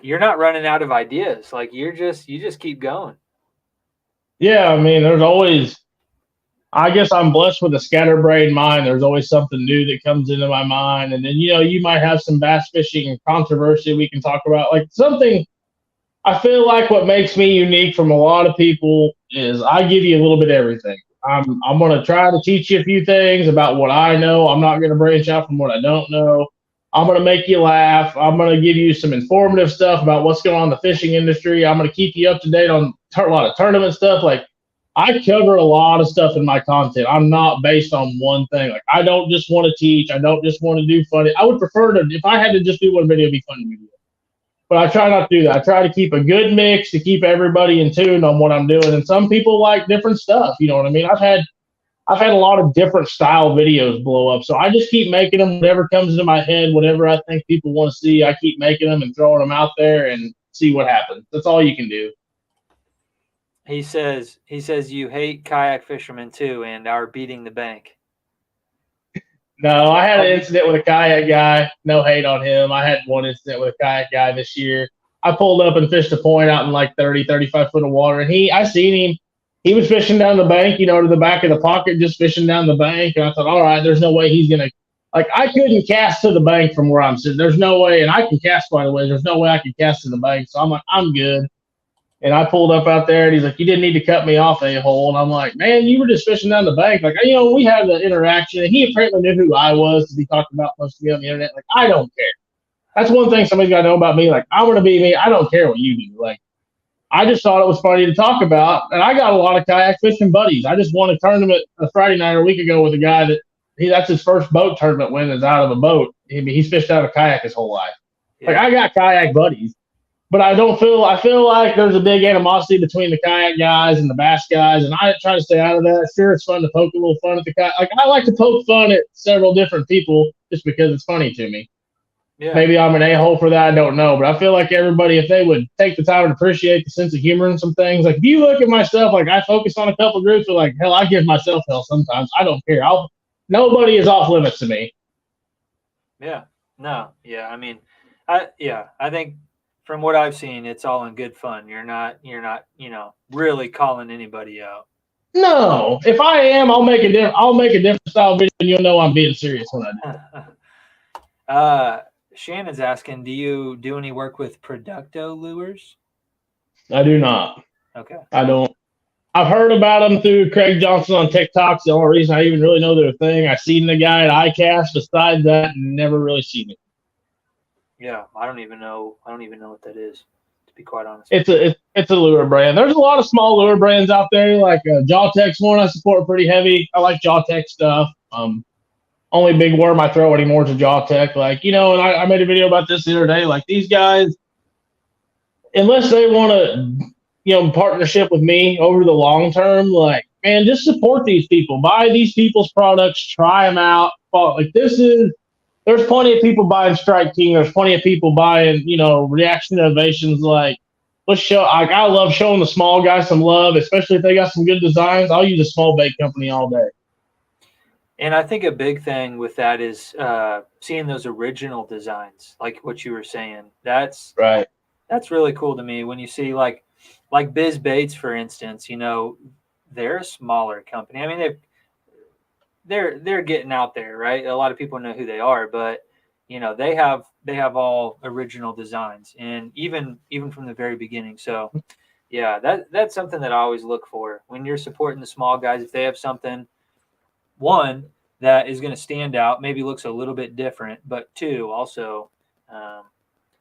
you're not running out of ideas. Like you just keep going. Yeah, I mean, there's always. I guess I'm blessed with a scatterbrained mind. There's always something new that comes into my mind, and then you might have some bass fishing controversy we can talk about, like something. I feel like what makes me unique from a lot of people is I give you a little bit of everything. I'm going to try to teach you a few things about what I know. I'm not going to branch out from what I don't know. I'm going to make you laugh. I'm going to give you some informative stuff about what's going on in the fishing industry. I'm going to keep you up to date on a lot of tournament stuff. Like I cover a lot of stuff in my content. I'm not based on one thing. Like I don't just want to teach. I don't just want to do funny. I would prefer to, if I had to just do one video, it'd be funny video. But I try not to do that. I try to keep a good mix to keep everybody in tune on what I'm doing. And some people like different stuff. You know what I mean? I've had a lot of different style videos blow up. So I just keep making them, whatever comes into my head, whatever I think people want to see, I keep making them and throwing them out there and see what happens. That's all you can do. He says you hate kayak fishermen too and are beating the bank. No, I had an incident with a kayak guy. No hate on him. I had one incident with a kayak guy this year. I pulled up and fished a point out in like 30, 35 foot of water. And I seen him. He was fishing down the bank, to the back of the pocket, just fishing down the bank. And I thought, all right, there's no way he's going to – like I couldn't cast to the bank from where I'm sitting. There's no way – and I can cast quite a way. There's no way I could cast to the bank. So I'm like, I'm good. And I pulled up out there, and he's like, you didn't need to cut me off, a-hole. And I'm like, man, you were just fishing down the bank. Like, we had the interaction. And he apparently knew who I was because he talked about most of me on the internet. Like, I don't care. That's one thing somebody's got to know about me. Like, I'm going to be me. I don't care what you do. Like, I just thought it was funny to talk about. And I got a lot of kayak fishing buddies. I just won a tournament a Friday night or a week ago with a guy that's his first boat tournament win is out of a boat. He's fished out of a kayak his whole life. Yeah. Like, I got kayak buddies. But I feel like there's a big animosity between the kayak guys and the bass guys, and I try to stay out of that. Sure, it's fun to poke a little fun at the kayak. Like I like to poke fun at several different people just because it's funny to me. Yeah. Maybe I'm an a-hole for that. I don't know, but I feel like everybody, if they would take the time to appreciate the sense of humor in some things, like if you look at my stuff, like I focus on a couple groups, but like hell, I give myself hell sometimes. I don't care. Nobody is off limits to me. Yeah. No. Yeah. I mean, I think. From what I've seen, it's all in good fun. You're not, really calling anybody out. No, if I am, I'll make a different style video, and you'll know I'm being serious when I do. Shannon's asking, do you do any work with Producto lures? I do not. Okay. I don't. I've heard about them through Craig Johnson on TikTok. It's the only reason I even really know they're a thing. I seen the guy at iCast. Besides that, never really seen it. Yeah, I don't even know what that is, to be quite honest. It's a lure brand. There's a lot of small lure brands out there, like Jawtech's one I support pretty heavy. I like Jawtech stuff. Only big worm I throw anymore is a Jawtech. Like, and I made a video about this the other day. Like, these guys, unless they want to, partnership with me over the long term, like, man, just support these people. Buy these people's products. Try them out. Like, there's plenty of people buying Strike King. There's plenty of people buying, Reaction Innovations. Like, let's show. I love showing the small guys some love, especially if they got some good designs. I'll use a small bait company all day. And I think a big thing with that is seeing those original designs, like what you were saying. That's right. That's really cool to me when you see like Biz Baits, for instance. They're a smaller company. I mean, they're getting out there, right? A lot of people know who they are, but they have all original designs, and even from the very beginning. So yeah, that's something that I always look for when you're supporting the small guys. If they have something, one, that is going to stand out, maybe looks a little bit different, but two, also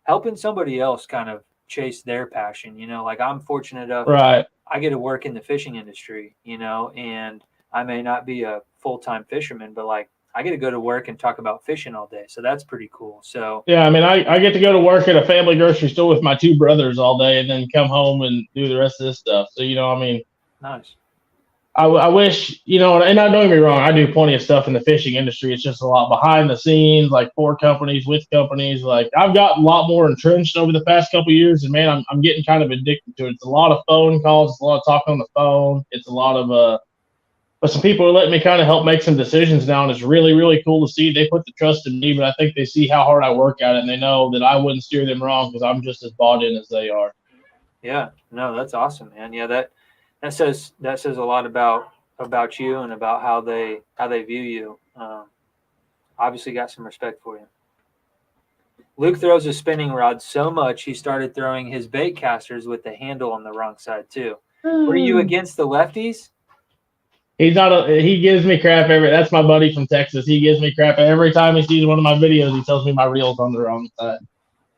helping somebody else kind of chase their passion. Like I'm fortunate enough, right? I get to work in the fishing industry, and I may not be a full-time fisherman, but like I get to go to work and talk about fishing all day. So that's pretty cool. So yeah, I mean, I get to go to work at a family grocery store with my two brothers all day and then come home and do the rest of this stuff. So, I mean, nice. I wish, and don't get me wrong, I do plenty of stuff in the fishing industry. It's just a lot behind the scenes, like for companies, with companies. Like I've got a lot more entrenched over the past couple of years, and man, I'm getting kind of addicted to it. It's a lot of phone calls, it's a lot of talking on the phone, it's a lot of but some people are letting me kind of help make some decisions now, and it's really, really cool to see. They put the trust in me, but I think they see how hard I work at it, and they know that I wouldn't steer them wrong because I'm just as bought in as they are. Yeah, no, that's awesome, man. Yeah, that says a lot about you and about how they view you. Obviously, got some respect for you. Luke throws a spinning rod so much he started throwing his bait casters with the handle on the wrong side too. Were you against the lefties? He's not. He gives me crap That's my buddy from Texas. He gives me crap every time he sees one of my videos. He tells me my reel's on the wrong side.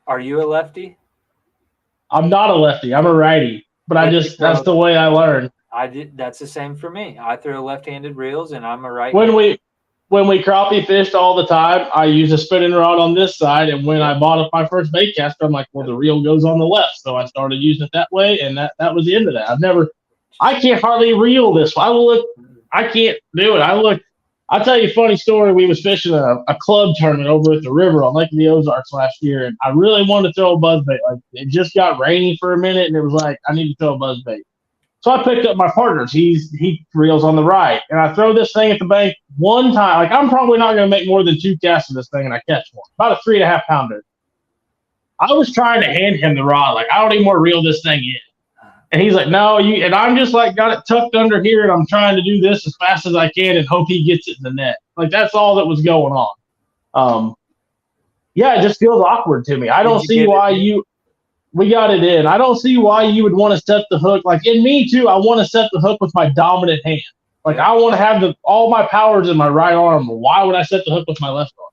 Are you a lefty? I'm not a lefty. I'm a righty. But that's the way I learned. That's the same for me. I throw left-handed reels, and I'm a right. When we crappie fished all the time, I use a spinning rod on this side, and when I bought my first bait caster, I'm like, well, the reel goes on the left, so I started using it that way, and that was the end of that. I can't hardly reel this. I can't do it. I'll tell you a funny story. We was fishing a club tournament over at the river on Lake of the Ozarks last year, and I really wanted to throw a buzzbait. Like it just got rainy for a minute, and it was like I need to throw a buzzbait. So I picked up my partner's. He reels on the right, and I throw this thing at the bank one time. Like I'm probably not going to make more than 2 casts of this thing, and I catch one, about a 3.5 pounder. I was trying to hand him the rod, like I don't even want to reel this thing in. And he's like, no, and I'm just like got it tucked under here, and I'm trying to do this as fast as I can and hope he gets it in the net. Like that's all that was going on. Yeah, it just feels awkward to me. I don't see why we got it in. I don't see why you would want to set the hook. Like in me too, I want to set the hook with my dominant hand. Like I want to have all my powers in my right arm. Why would I set the hook with my left arm?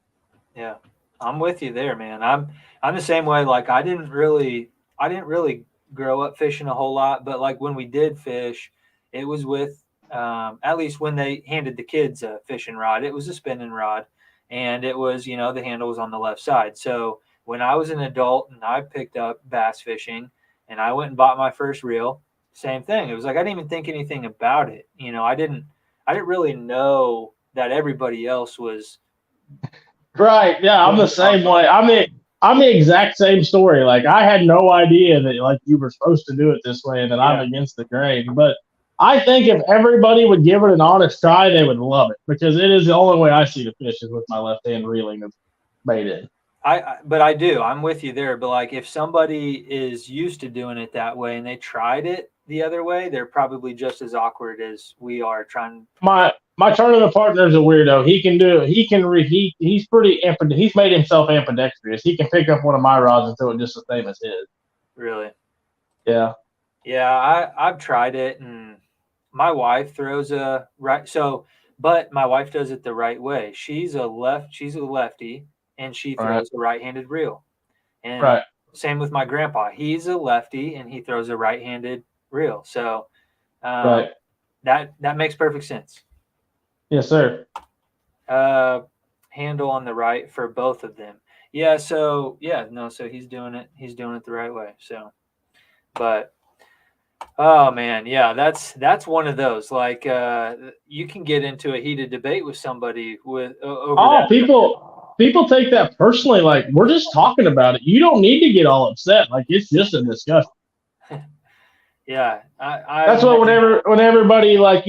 Yeah, I'm with you there, man. I'm the same way. Like I didn't really grow up fishing a whole lot, but like when we did fish, it was with at least when they handed the kids a fishing rod, it was a spinning rod, and it was the handle was on the left side. So when I was an adult and I picked up bass fishing and I went and bought my first reel, same thing. It was like I didn't even think anything about it. I didn't really know that everybody else was right. Yeah, I'm the same way. I'm the exact same story. Like I had no idea that like you were supposed to do it this way and that I'm against the grain. But I think if everybody would give it an honest try, they would love it because it is the only way I see the fish is with my left hand reeling the bait in. But I do. I'm with you there. But like if somebody is used to doing it that way and they tried it the other way, they're probably just as awkward as we are trying. My tournament partner is a weirdo. He can do it. He's pretty he's made himself ambidextrous. He can pick up one of my rods and throw it just the same as his. Really? Yeah. Yeah, I've tried it, and my wife throws a right. So, but my wife does it the right way. She's a lefty, and she Right. throws a right-handed reel. And Right. same with my grandpa. He's a lefty, and he throws a right-handed reel. So um, Right. that makes perfect sense. Yes, sir. Uh, handle on the right for both of them. Yeah. So yeah, no. So he's doing it. He's doing it the right way. So, but oh man, yeah, that's one of those. Like you can get into a heated debate with somebody with over Oh, that. people take that personally. Like we're just talking about it. You don't need to get all upset. Like it's just a discussion. Yeah, I've That's what never. when everybody like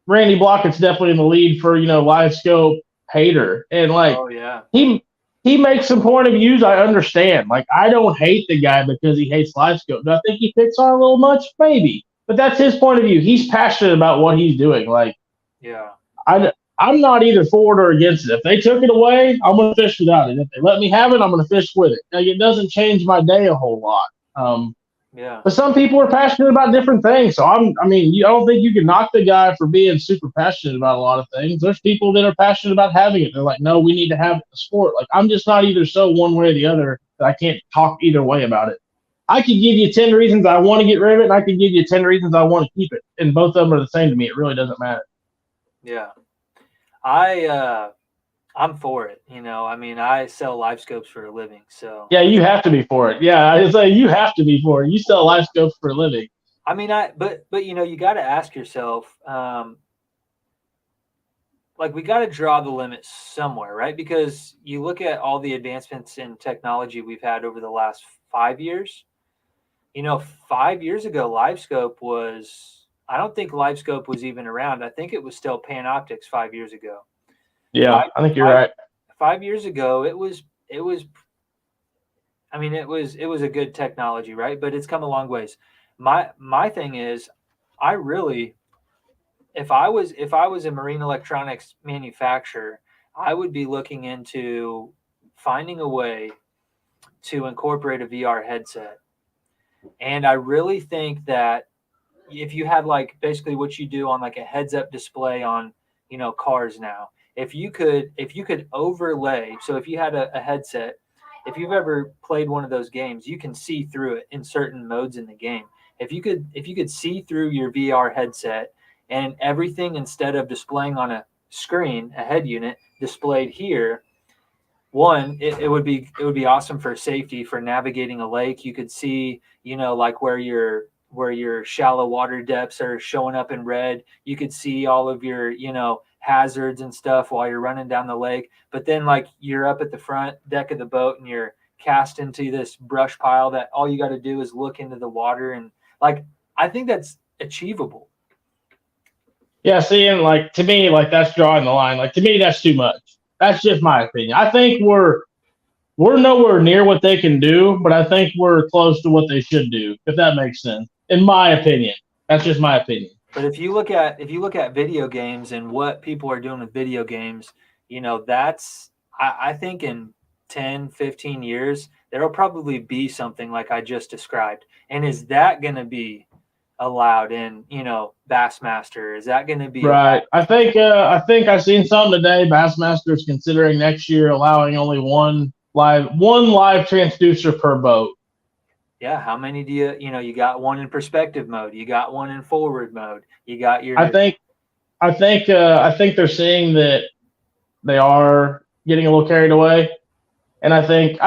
Randy Blockett's definitely in the lead for live scope hater, and like Oh yeah, he he makes some point of views. I understand. Like I don't hate the guy because he hates live scope. Do I think he picks on a little much? Maybe, but that's his point of view. He's passionate about what he's doing. Like yeah, I'm not either for it or against it. If they took it away, I'm gonna fish without it. If they let me have it, I'm gonna fish with it. Like it doesn't change my day a whole lot. yeah, But some people are passionate about different things. So I don't think you can knock the guy for being super passionate about a lot of things. There's people that are passionate about having it. They're like, no, we need to have the sport. Like I'm just not either so one way or the other that I can't talk either way about it. I could give you 10 reasons I want to get rid of it, and I could give you 10 reasons I want to keep it. And both of them are the same to me. It really doesn't matter. yeah. I I'm for it. I mean, I sell live scopes for a living, so Yeah, you have to be for it. Yeah, I say you have to be for it. You sell live scopes for a living. I mean, but you got to ask yourself, like we got to draw the limit somewhere, right? Because you look at all the advancements in technology we've had over the last 5 years. 5 years ago, LiveScope was, I don't think LiveScope was even around. I think it was still Panoptics 5 years ago. Yeah, Five, I think you're five, right. 5 years ago, it was, I mean, it was a good technology, right? But it's come a long ways. My thing is, I really, if I was a marine electronics manufacturer, I would be looking into finding a way to incorporate a VR headset. And I really think that if you had like basically what you do on like a heads up display on cars now, if you could overlay, so if you had a headset, if you've ever played one of those games, you can see through it in certain modes in the game. If you could see through your VR headset, and everything, instead of displaying on a screen, a head unit displayed here, one, it would be awesome for safety, for navigating a lake. You could see, like where your shallow water depths are showing up in red. You could see all of your hazards and stuff while you're running down the lake. But then like you're up at the front deck of the boat and you're cast into this brush pile that all you got to do is look into the water. And like I think that's achievable. Yeah, see, and like to me, like that's drawing the line. Like to me, that's too much. That's just my opinion. I think we're nowhere near what they can do, but I think we're close to what they should do, if that makes sense. In my opinion. That's just my opinion. But if you look at video games and what people are doing with video games, that's I think in 10, 15 years, there'll probably be something like I just described. And is that going to be allowed in, Bassmaster? Is that going to be allowed? Right. I think I seen something today. Bassmaster's considering next year allowing only one live transducer per boat. Yeah, how many do you got one in perspective mode, you got one in forward mode, you got I your think I think they're seeing that they are getting a little carried away. And I think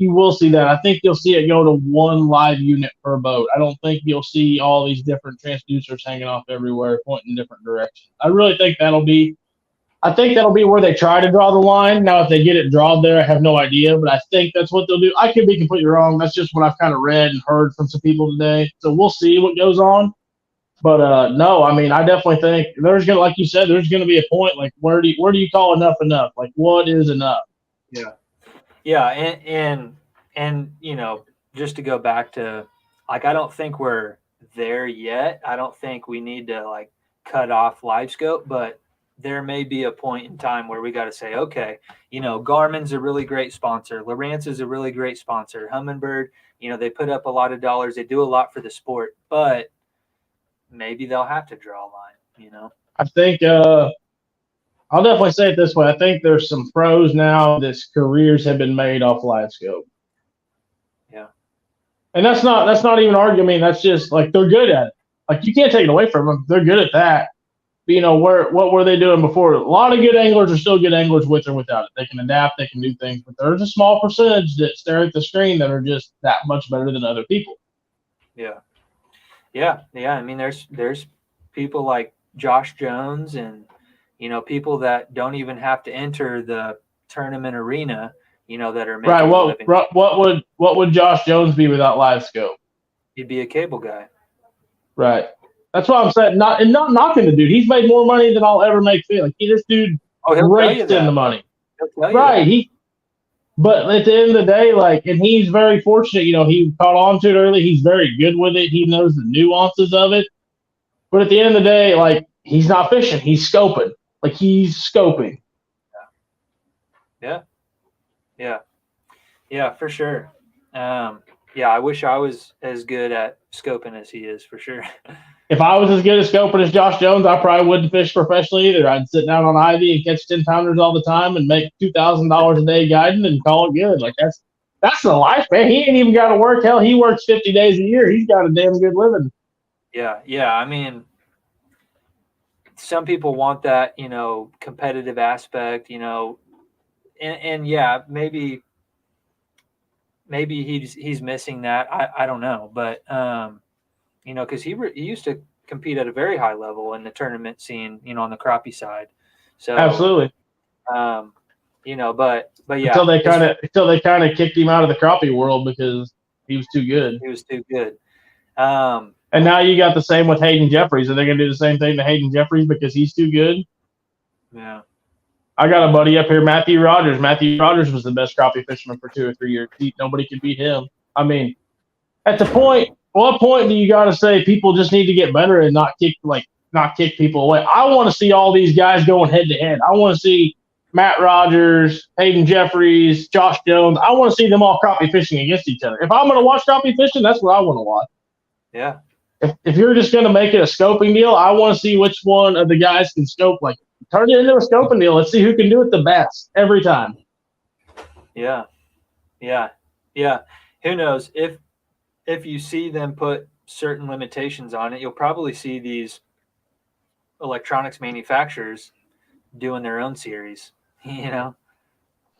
you will see that. I think you'll see it go to one live unit per boat. I don't think you'll see all these different transducers hanging off everywhere, pointing in different directions. I think that'll be where they try to draw the line. Now, if they get it drawn there, I have no idea, but I think that's what they'll do. I could be completely wrong. That's just what I've kind of read and heard from some people today. So we'll see what goes on. But no, I mean, I definitely think like you said, there's gonna be a point. Like, where do you call enough enough? Like, what is enough? yeah. Yeah, and just to go back to, like, I don't think we're there yet. I don't think we need to like cut off live scope, but there may be a point in time where we got to say, okay, Garmin's a really great sponsor, Lowrance is a really great sponsor, Humminbird, They put up a lot of dollars. They do a lot for the sport, but maybe they'll have to draw a line. I think I'll definitely say it this way. I think there's some pros now that's careers have been made off live scope. Yeah. And that's not even arguing. I mean, that's just like they're good at it. Like you can't take it away from them. They're good at that. But, what were they doing before? A lot of good anglers are still good anglers with or without it. They can adapt, they can do things, but there's a small percentage that stare at the screen that are just that much better than other people. Yeah. I mean, there's people like Josh Jones and people that don't even have to enter the tournament arena. That are making right. a living. What would Josh Jones be without live scope? He'd be a cable guy. Right. That's what I'm saying. Not knocking the dude. He's made more money than I'll ever make. Like this dude rakes in the money. Right. But at the end of the day, and he's very fortunate. He caught on to it early. He's very good with it. He knows the nuances of it. But at the end of the day, he's not fishing. He's scoping. He's scoping. Yeah, for sure. I wish I was as good at scoping as he is, for sure. If I was as good at scoping as Josh Jones, I probably wouldn't fish professionally either. I'd sit down on Ivy and catch 10-pounders all the time and make $2,000 a day guiding and call it good. That's the life, man. He ain't even got to work. Hell, he works 50 days a year. He's got a damn good living. Yeah. I mean, some people want that, competitive aspect, and yeah, maybe he's missing that. I don't know, but because he used to compete at a very high level in the tournament scene, on the crappie side. So absolutely. But yeah, until they kind of kicked him out of the crappie world because he was too good. He was too good. And now you got the same with Hayden Jeffries. Are they going to do the same thing to Hayden Jeffries because he's too good? Yeah. I got a buddy up here, Matthew Rogers. Matthew Rogers was the best crappie fisherman for 2 or 3 years. Nobody could beat him. I mean, what point do you got to say people just need to get better and not kick people away? I want to see all these guys going head to head. I want to see Matt Rogers, Hayden Jeffries, Josh Jones. I want to see them all crappie fishing against each other. If I'm going to watch crappie fishing, that's what I want to watch. Yeah. If you're just going to make it a scoping deal, I want to see which one of the guys can scope. Turn it into a scoping deal. Let's see who can do it the best every time. Yeah. Who knows? If you see them put certain limitations on it, you'll probably see these electronics manufacturers doing their own series. Right.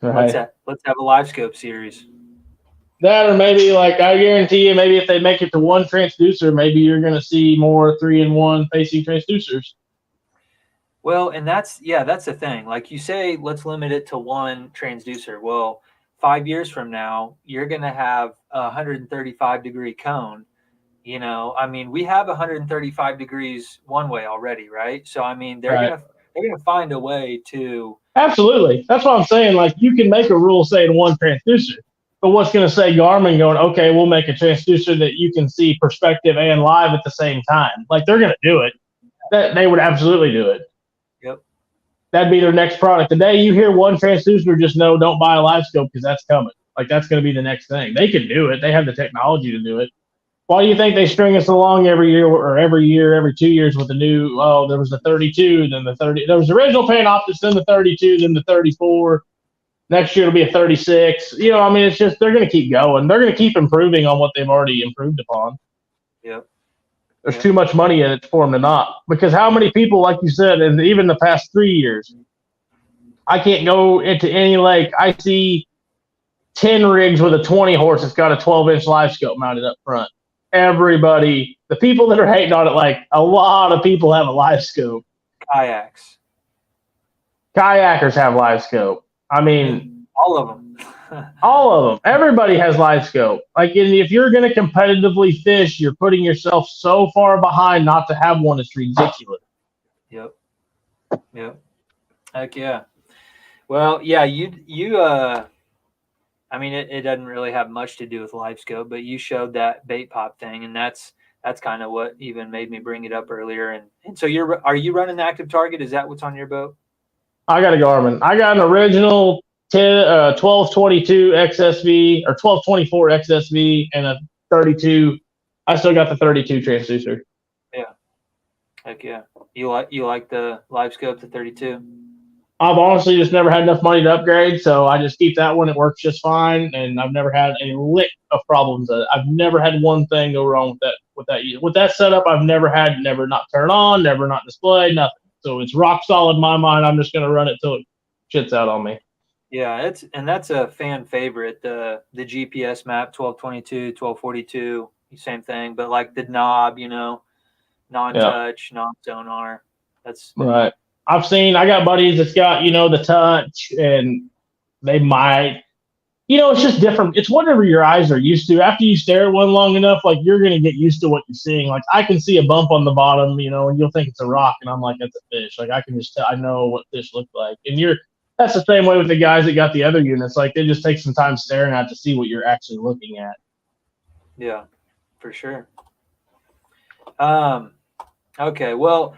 Let's have a live scope series. That, or maybe I guarantee you, maybe if they make it to one transducer, maybe you're going to see more 3-in-1 facing transducers. Well, and that's the thing. Like you say, let's limit it to one transducer. Well, 5 years from now, you're going to have a 135-degree cone. I mean, we have 135 degrees one way already, right? So, I mean, they're going to find a way to. Absolutely. That's what I'm saying. You can make a rule saying one transducer, but what's going to say Garmin going, okay, we'll make a transducer that you can see perspective and live at the same time. They're going to do it. They would absolutely do it. Yep. That'd be their next product. The day you hear one transducer, just know don't buy a live scope because that's coming. That's going to be the next thing. They can do it. They have the technology to do it. Why do you think they string us along every year, every 2 years with the new, there was the 32, then the 30. There was the original Panoptix, then the 32, then the 34. Next year it'll be a 36. I mean, it's just they're going to keep going. They're going to keep improving on what they've already improved upon. Yep. There's too much money in it for them to not. Because how many people, like you said, and even the past 3 years, I can't go into any lake. I see 10 rigs with a 20 horse that's got a 12-inch live scope mounted up front. Everybody, the people that are hating on it, a lot of people have a live scope. Kayakers have live scope. I mean, all of them. All of them. Everybody has live scope. If you're going to competitively fish, you're putting yourself so far behind not to have one. It's ridiculous. Yep. Heck yeah. Well, yeah, I mean, it doesn't really have much to do with live scope, but you showed that bait pop thing, and that's kind of what even made me bring it up earlier. And so are you running the active target? Is that what's on your boat? I got a Garmin. I got an original 1222 XSV or 1224 XSV and a 32. I still got the 32 transducer. Yeah. Heck yeah. You like the live scope, the 32? I've honestly just never had enough money to upgrade, so I just keep that one. It works just fine, and I've never had a lick of problems. I've never had one thing go wrong with that setup. I've never not turn on, never not display, nothing. So it's rock solid in my mind. I'm just gonna run it till it shits out on me. Yeah, that's a fan favorite. The GPS map 1222, 1242, same thing, but like the knob, non-touch, non-sonar. That's right. I got buddies that's got, the touch, and they might, it's just different. It's whatever your eyes are used to. After you stare at one long enough, like you're going to get used to what you're seeing. Like I can see a bump on the bottom, and you'll think it's a rock, and I'm like, that's a fish. Like I can just tell, I know what fish look like. And that's the same way with the guys that got the other units. Like they just take some time staring at to see what you're actually looking at. Yeah, for sure. Okay, well,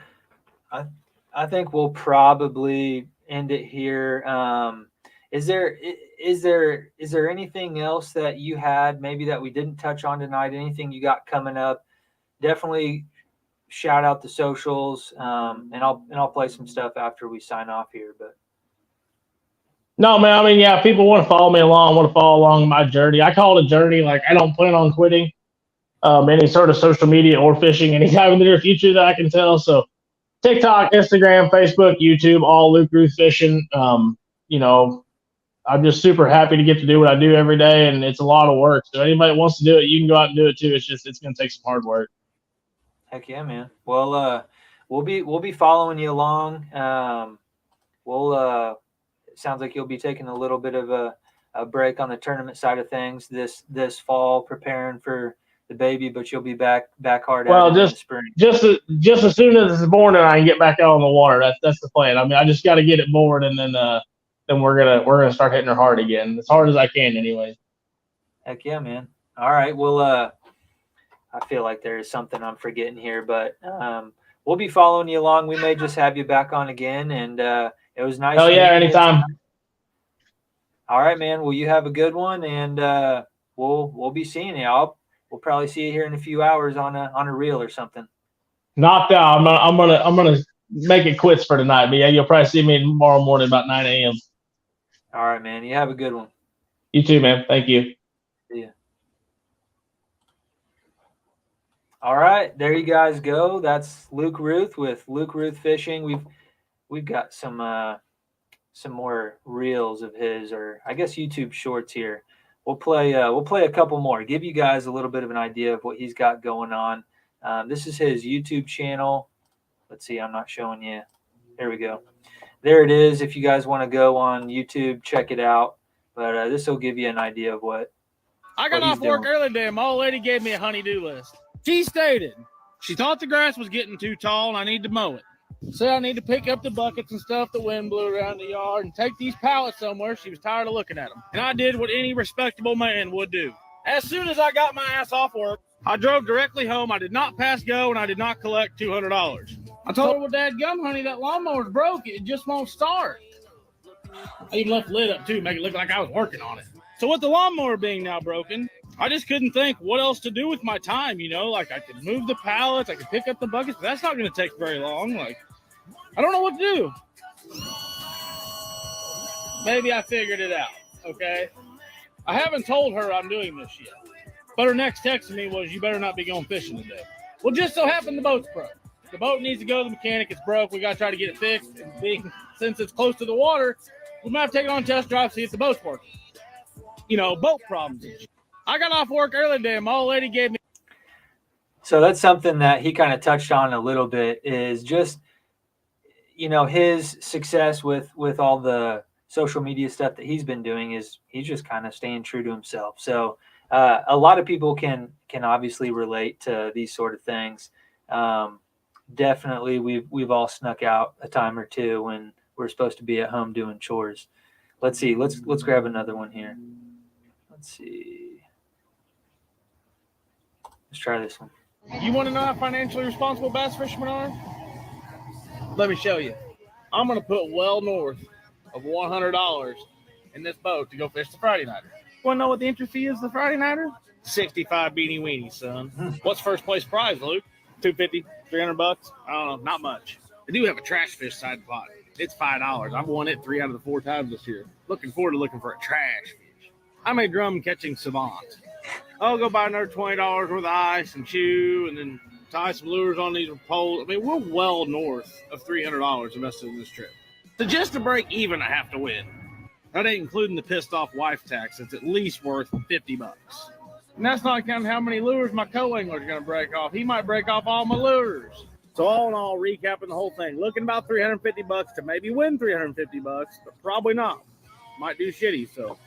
I think we'll probably end it here. Is there anything else that you had maybe that we didn't touch on tonight? Anything you got coming up? Definitely shout out the socials, and I'll play some stuff after we sign off here. But no, man. I mean, yeah, people want to follow me along, want to follow along my journey. I call it a journey. Like I don't plan on quitting any sort of social media or fishing anytime in the near future that I can tell. So TikTok, Instagram, Facebook, YouTube, all Luke Routh Fishing. I'm just super happy to get to do what I do every day, and it's a lot of work. So anybody that wants to do it, you can go out and do it too. It's going to take some hard work. Heck yeah, man. Well, we'll be following you along. It sounds like you'll be taking a little bit of a break on the tournament side of things this fall, preparing for the baby, but you'll be back hard at it in the spring. Just as soon as it's born, and I can get back out on the water. That's the plan. I mean, I just got to get it born, and then we're gonna start hitting her hard again, as hard as I can, anyway. Heck yeah, man! All right, well, I feel like there is something I'm forgetting here, but we'll be following you along. We may just have you back on again, and it was nice. Oh yeah, anytime. All right, man. Well, you have a good one, and we'll be seeing you. We'll probably see you here in a few hours on a reel or something. Knocked out. I'm gonna make it quits for tonight. But yeah, you'll probably see me tomorrow morning about 9 a.m. All right, man. You have a good one. You too, man. Thank you. See ya. All right, there you guys go. That's Luke Routh with Luke Routh Fishing. We've got some more reels of his, or I guess YouTube shorts here. We'll play a couple more. Give you guys a little bit of an idea of what he's got going on. This is his YouTube channel. Let's see. I'm not showing you. There we go. There it is. If you guys want to go on YouTube, check it out. But this will give you an idea of what. I got off work early today. My old lady gave me a honey-do list. She stated she thought the grass was getting too tall and I need to mow it. Said I need to pick up the buckets and stuff the wind blew around the yard and take these pallets somewhere. She was tired of looking at them. And I did what any respectable man would do. As soon as I got my ass off work, I drove directly home. I did not pass go, and I did not collect $200. I told her, well, dadgum, honey, that lawnmower's broke. It just won't start. I even left the lid up, too, make it look like I was working on it. So with the lawnmower being now broken, I just couldn't think what else to do with my time, Like, I could move the pallets, I could pick up the buckets, but that's not going to take very long. Like, I don't know what to do. Maybe I figured it out, okay? I haven't told her I'm doing this yet. But her next text to me was, you better not be going fishing today. Well, just so happened the boat's broke. The boat needs to go to the mechanic. It's broke. We got to try to get it fixed. And since it's close to the water, we might have to take it on a test drive, see if the boat's working. Boat problems. I got off work early today, and my old lady gave me. So that's something that he kind of touched on a little bit, is just, his success with all the social media stuff that he's been doing is he's just kind of staying true to himself. So a lot of people can obviously relate to these sort of things. Definitely, we've all snuck out a time or two when we're supposed to be at home doing chores. Let's see. Let's grab another one here. Let's see. Let's try this one. You want to know how financially responsible bass fishermen are? Let me show you. I'm going to put well north of $100 in this boat to go fish the Friday nighter. Want to know what the entry fee is the Friday nighter? 65 beanie weenies, son. What's first place prize, Luke? $250, $300? I don't know, not much. They do have a trash fish side pot. It's $5. I've won it 3 out of the 4 times this year. Looking forward to looking for a trash fish. I'm a drum catching savant. I'll go buy another $20 worth of ice and chew, and then tie some lures on these poles. I mean, we're well north of $300 invested in this trip. So just to break even, I have to win. That ain't including the pissed off wife tax. It's at least worth $50. And that's not counting how many lures my co-angler is going to break off. He might break off all my lures. So all in all, recapping the whole thing, looking about $350 to maybe win $350, but probably not. Might do shitty. So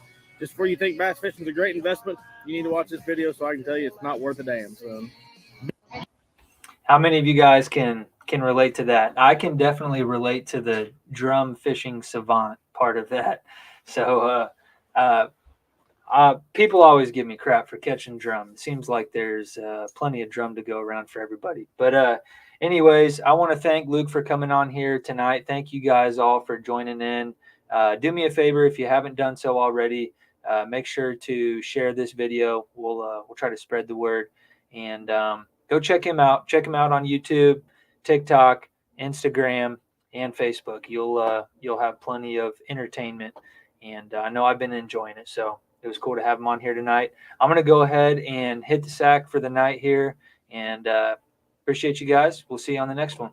just before you think bass fishing is a great investment, you need to watch this video so I can tell you it's not worth a damn, son. How many of you guys can relate to that? I can definitely relate to the drum fishing savant part of that. So people always give me crap for catching drum. It seems like there's plenty of drum to go around for everybody. But anyways, I want to thank Luke for coming on here tonight. Thank you guys all for joining in. Do me a favor, if you haven't done so already, make sure to share this video. We'll try to spread the word, and go check him out. Check him out on YouTube, TikTok, Instagram, and Facebook. You'll have plenty of entertainment, and I know I've been enjoying it. So it was cool to have him on here tonight. I'm going to go ahead and hit the sack for the night here, and appreciate you guys. We'll see you on the next one.